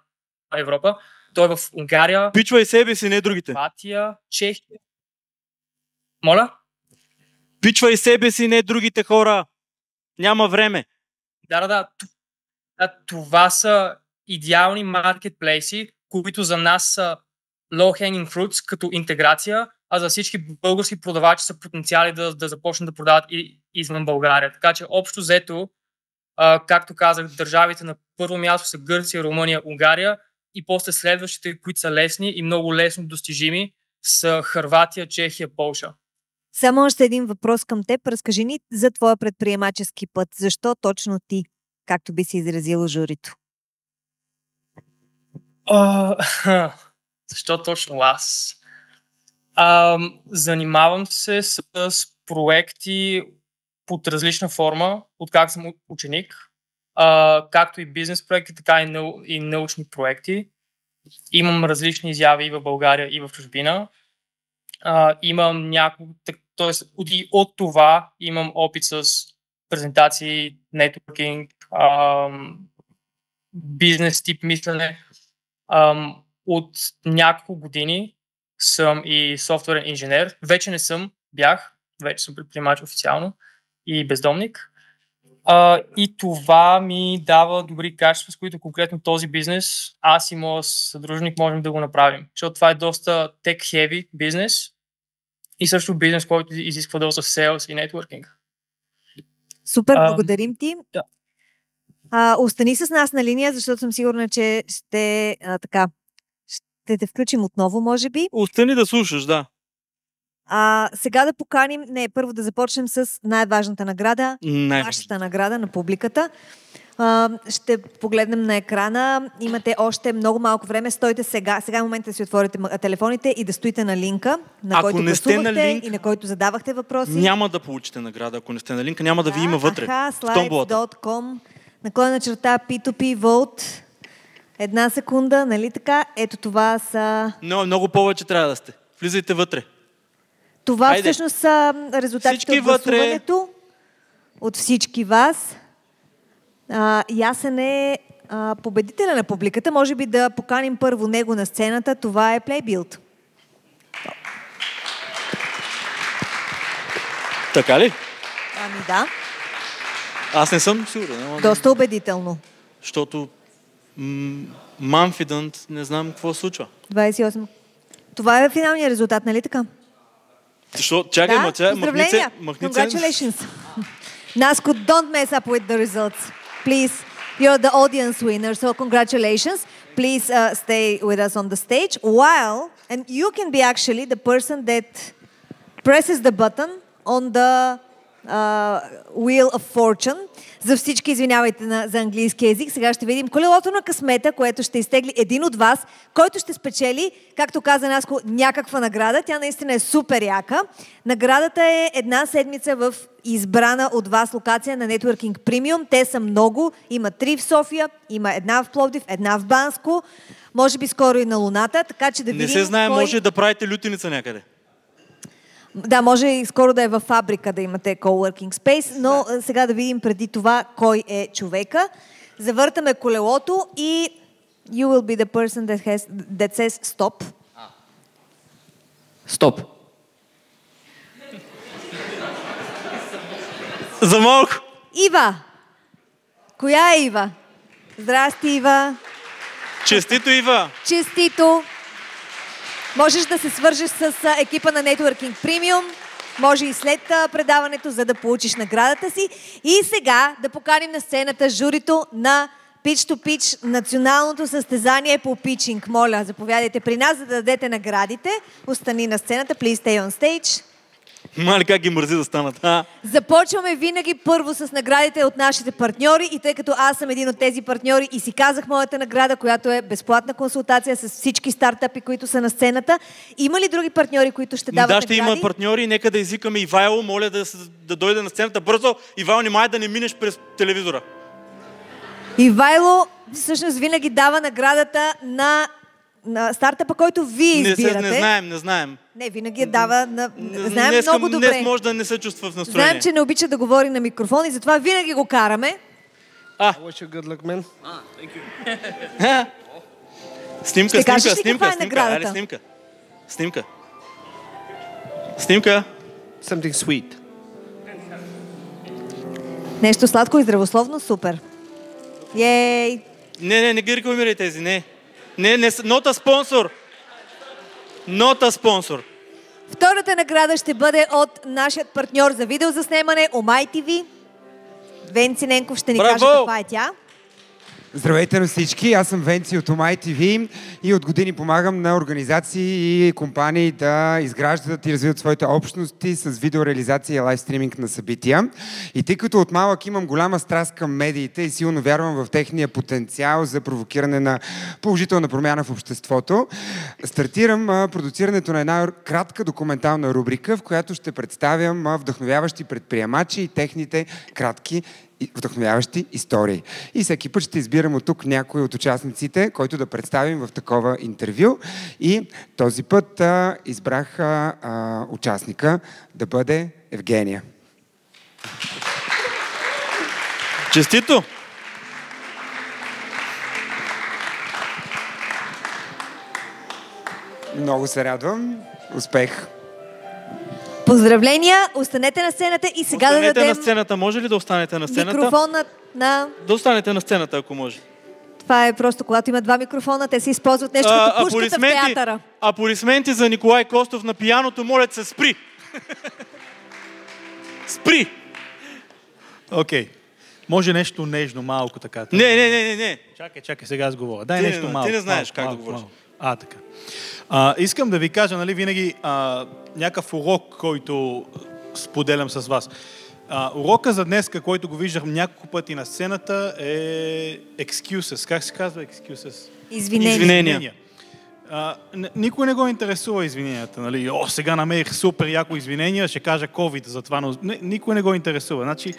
Европа. Той е в Унгария. Пичвай себе си, не другите. Хърватия, Чехия. Моля? Пичвай себе си, не другите хора. Няма време. Това са идеални маркетплейси, които за нас са low-hanging fruits като интеграция, а за всички български продавачи са потенциали да започнат да продават и извън България. Така че общо взето, както казах, държавите на първо място са Гърция, Румъния, Унгария и после следващите, които са лесни и много лесно достижими, са Хърватия, Чехия, Полша. Само още един въпрос към теб. Разкажи ни за твоя предприемачески път. Защо точно ти, както би се изразило журито? Защо точно аз? Занимавам се с проекти под различна форма, от как съм ученик, както и бизнес проекти, така и научни проекти. Имам различни изяви и в България, и в чужбина. Имам няколко, т.е. от това имам опит с презентации, нетворкинг, бизнес тип мислене. От няколко години съм и софтуерен инженер. Вече не съм, вече съм предприемач официално и бездомник. И това ми дава добри качества, с които конкретно този бизнес, аз и моят съдружник можем да го направим. Защото това е доста tech-heavy бизнес и също бизнес, който изисква доста sales и нетворкинг. Супер, благодарим ти. Да. Остани с нас на линия, защото съм сигурна, че ще те включим отново, може би. Остани да слушаш, да. Сега да поканим, първо да започнем с най-важната награда, вашата награда на публиката. Ще погледнем на екрана. Имате още много малко време. Стойте сега. Сега е момента да си отворите телефоните и да стоите на линка, на който гласувахте и на който задавахте въпроси. Няма да получите награда. Ако не сте на линка, няма да ви има вътре. slides.com /P2P Vote. Една секунда, нали така? Ето това са... Много повече трябва да сте. Влизайте вътре. Това всъщност са резултатите от гласуването от всички вас. Ясен е победителя на публиката. Може би да поканим първо него на сцената. Това е Playbuild. Така ли? Да. Аз не съм сигурен. Доста убедително. Защото Манфидънт не знам какво случва. 28. Това е финалният резултат, нали така? Чакай, поздравления! Congratulations! Nasco, don't mess up with the results. Please, you're the audience winner, so congratulations. Please stay with us on the stage and you can be actually the person that presses the button on the Wheel of Fortune. За всички, извинявайте за английски език. Сега ще видим колелото на късмета, което ще изтегли един от вас, който ще спечели, както каза Наско, някаква награда. Тя наистина е супер яка. Наградата е една седмица в избрана от вас локация на Networking Premium. Те са много. Има 3 в София, има една в Пловдив, една в Банско. Може би скоро и на Луната, така че да видим... Не се знае, може да правите лютеница някъде. Да, може и скоро да е във фабрика да имате coworking space, но сега да видим преди това кой е човека. Завъртаме колелото и you will be the person that says stop. Стоп. За малко. Ива. Коя е Ива? Здрасти, Ива. Честито, Ива. Честито. Можеш да се свържеш с екипа на Networking Premium, може и след предаването, за да получиш наградата си. И сега да поканим на сцената журито на Pitch to Pitch, националното състезание по питчинг. Моля, заповядайте при нас, за да дадете наградите. Остани на сцената, please stay on stage. Мали как ги мързи да станат. Започваме винаги първо с наградите от нашите партньори и тъй като аз съм един от тези партньори и си казах моята награда, която е безплатна консултация с всички стартъпи, които са на сцената. Има ли други партньори, които ще дават награди? Да, ще има партньори. Нека да извикаме Ивайло. Моля да дойде на сцената бързо. Ивайло, немай да не минеш през телевизора. Ивайло всъщност винаги дава наградата на стартъпа, който вие избирате. Не знаем. Не, винаги дава. Знаем много добре. Днес може да не се чувства в настроение. Знаем, че не обича да говори на микрофон и затова винаги го караме. Wish you good luck, man. Thank you. Снимка. Something sweet. Нещо сладко и здравословно, супер. Ей! Не ги рекламирай тези, не. Нота спонсор. Нота спонсор. Втората награда ще бъде от нашият партньор за видеозаснемане Омай ТВ. Венци Ненков ще ни каже каква е тя. Здравейте на всички, аз съм Венци от Омай ТВ и от години помагам на организации и компании да изграждат и развиват своите общности с видеореализация и лайв стриминг на събития. И тъй като от малък имам голяма страст към медиите и силно вярвам в техния потенциал за провокиране на положителна промяна в обществото, стартирам продуцирането на една кратка документална рубрика, в която ще представям вдъхновяващи предприемачи и техните кратки вдъхновяващи истории. И всеки път ще избирам от тук някой от участниците, който да представим в такова интервю. И този път избрах участника да бъде Евгения. Честито! Много се радвам. Успех! Поздравления! Останете на сцената и сега да дадем... на сцената. Може ли да останете на сцената? Микрофона на... Да останете на сцената, ако може. Това е просто, когато има два микрофона, те се използват нещо като пушката в театъра. Аплодисменти за Николай Костов на пияното. Моля се, спри! Спри! Окей. Може нещо нежно, малко така. Не. Чакай, сега аз говоря. Дай нещо малко. Ти не знаеш как да говориш. Така. Искам да ви кажа, нали, винаги някакъв урок, който споделям с вас. Урока за днес, който го виждам няколко пъти на сцената, е excuses. Как се казва excuses? Извинения. Никой не го интересува извиненията. Нали? Сега намерих супер яко извинения, ще кажа COVID за това, но никой не го интересува. Значи,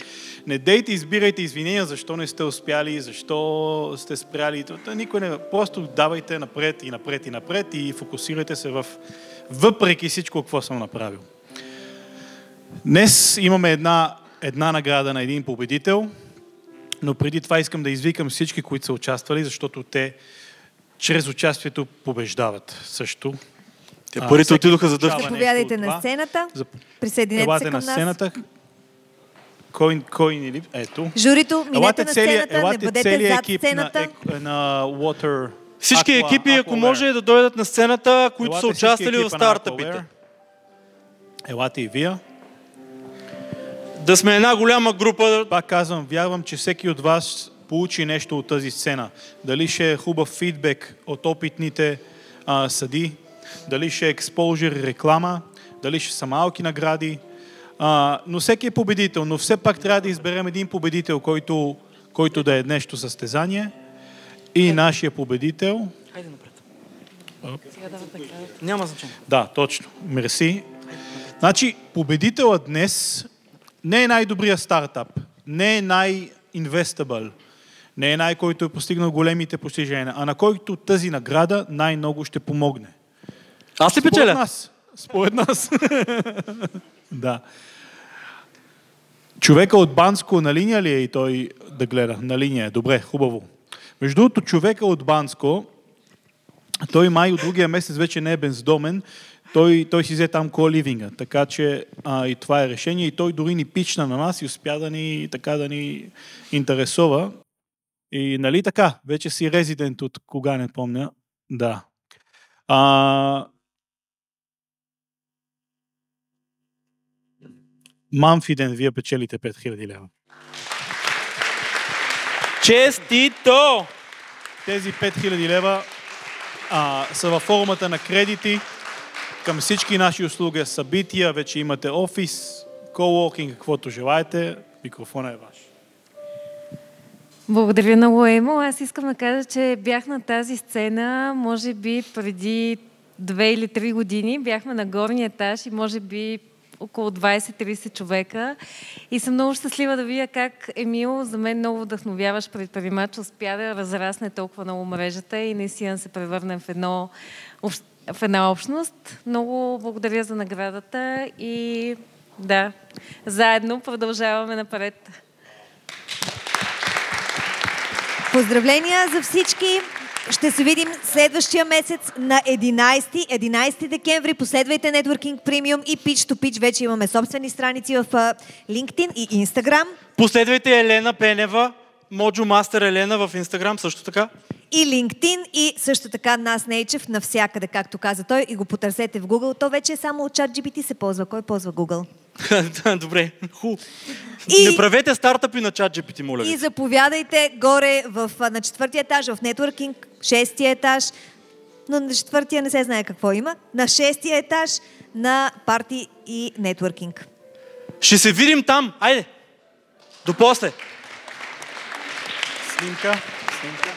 не дейте, избирайте извинения, защо не сте успяли, защо сте спряли. Никой не... Просто давайте напред и фокусирайте се въпреки всичко, какво съм направил. Днес имаме една награда на един победител, но преди това искам да извикам всички, които са участвали, защото те чрез участието побеждават също. Те парите отидоха за дъвки. Заповядайте на сцената. Присъединете се към нас. Сцената. Кой ни ли? Ето. Журито, минете на сцената, не бъдете зад сцената. На Water... Всички екипи, ако може, да дойдат на сцената, които са участвали в стартъпите. Елате и вие. Да сме една голяма група. Пак казвам, вярвам, че всеки от вас получи нещо от тази сцена. Дали ще е хубав фидбек от опитните съди, дали ще е експожър, реклама, дали ще са малки награди. Но всеки е победител, но все пак трябва да изберем един победител, който да е нещо състезание. И нашия победител... Хайде напред. Няма значение. Да, точно. Мерси. Значи, победителът днес не е най-добрият стартап, не е най-инвестабъл, не е който е постигнал големите постижения, а на който тази награда най-много ще помогне. Аз ли печеля? Според нас. Да. Човека от Банско на линия ли е и той да гледа? На линия е. Добре, хубаво. Между другото, човека от Банско, той май от другия месец вече не е бездомен, той си взе там ко-ливинга, така че и това е решение. И той дори ни пична на нас и успя да ни интересува. И нали така, вече си резидент от кога не помня. Да. Манфиден, вие печелите 5000 лева. Честито! Тези 5000 лева са във формата на кредити към всички наши услуги, събития, вече имате офис, coworking, каквото желаете. Микрофонът е ваш. Благодаря на Лоемо. Аз искам да кажа, че бях на тази сцена, може би преди 2 или 3 години. Бяхме на горния етаж и може би около 20-30 човека. И съм много щастлива да видя как Емил, за мен много вдъхновяващ предприемач, успя да разрасне толкова много мрежата и наистина се превърне в една общност. Много благодаря за наградата и да, заедно продължаваме напред. Поздравления за всички! Ще се видим следващия месец на 11 декември. Последвайте Networking Premium и Pitch to Pitch. Вече имаме собствени страници в LinkedIn и Instagram. Последвайте Елена Пенева, Mojo Master Елена в Instagram също така. И LinkedIn, и също така Нас Нейчев навсякъде, както каза той, и го потърсете в Google. То вече само от ChatGPT се ползва. Кой ползва Google? Добре, Не правете стартъпи на ChatGPT, моля ви. И заповядайте горе на 4-ти етаж, в Networking, 6-ти етаж, но на 4-тия не се знае какво има, на 6-ти етаж на Парти и Networking. Ще се видим там. Айде! До после! Снимка. Снимка.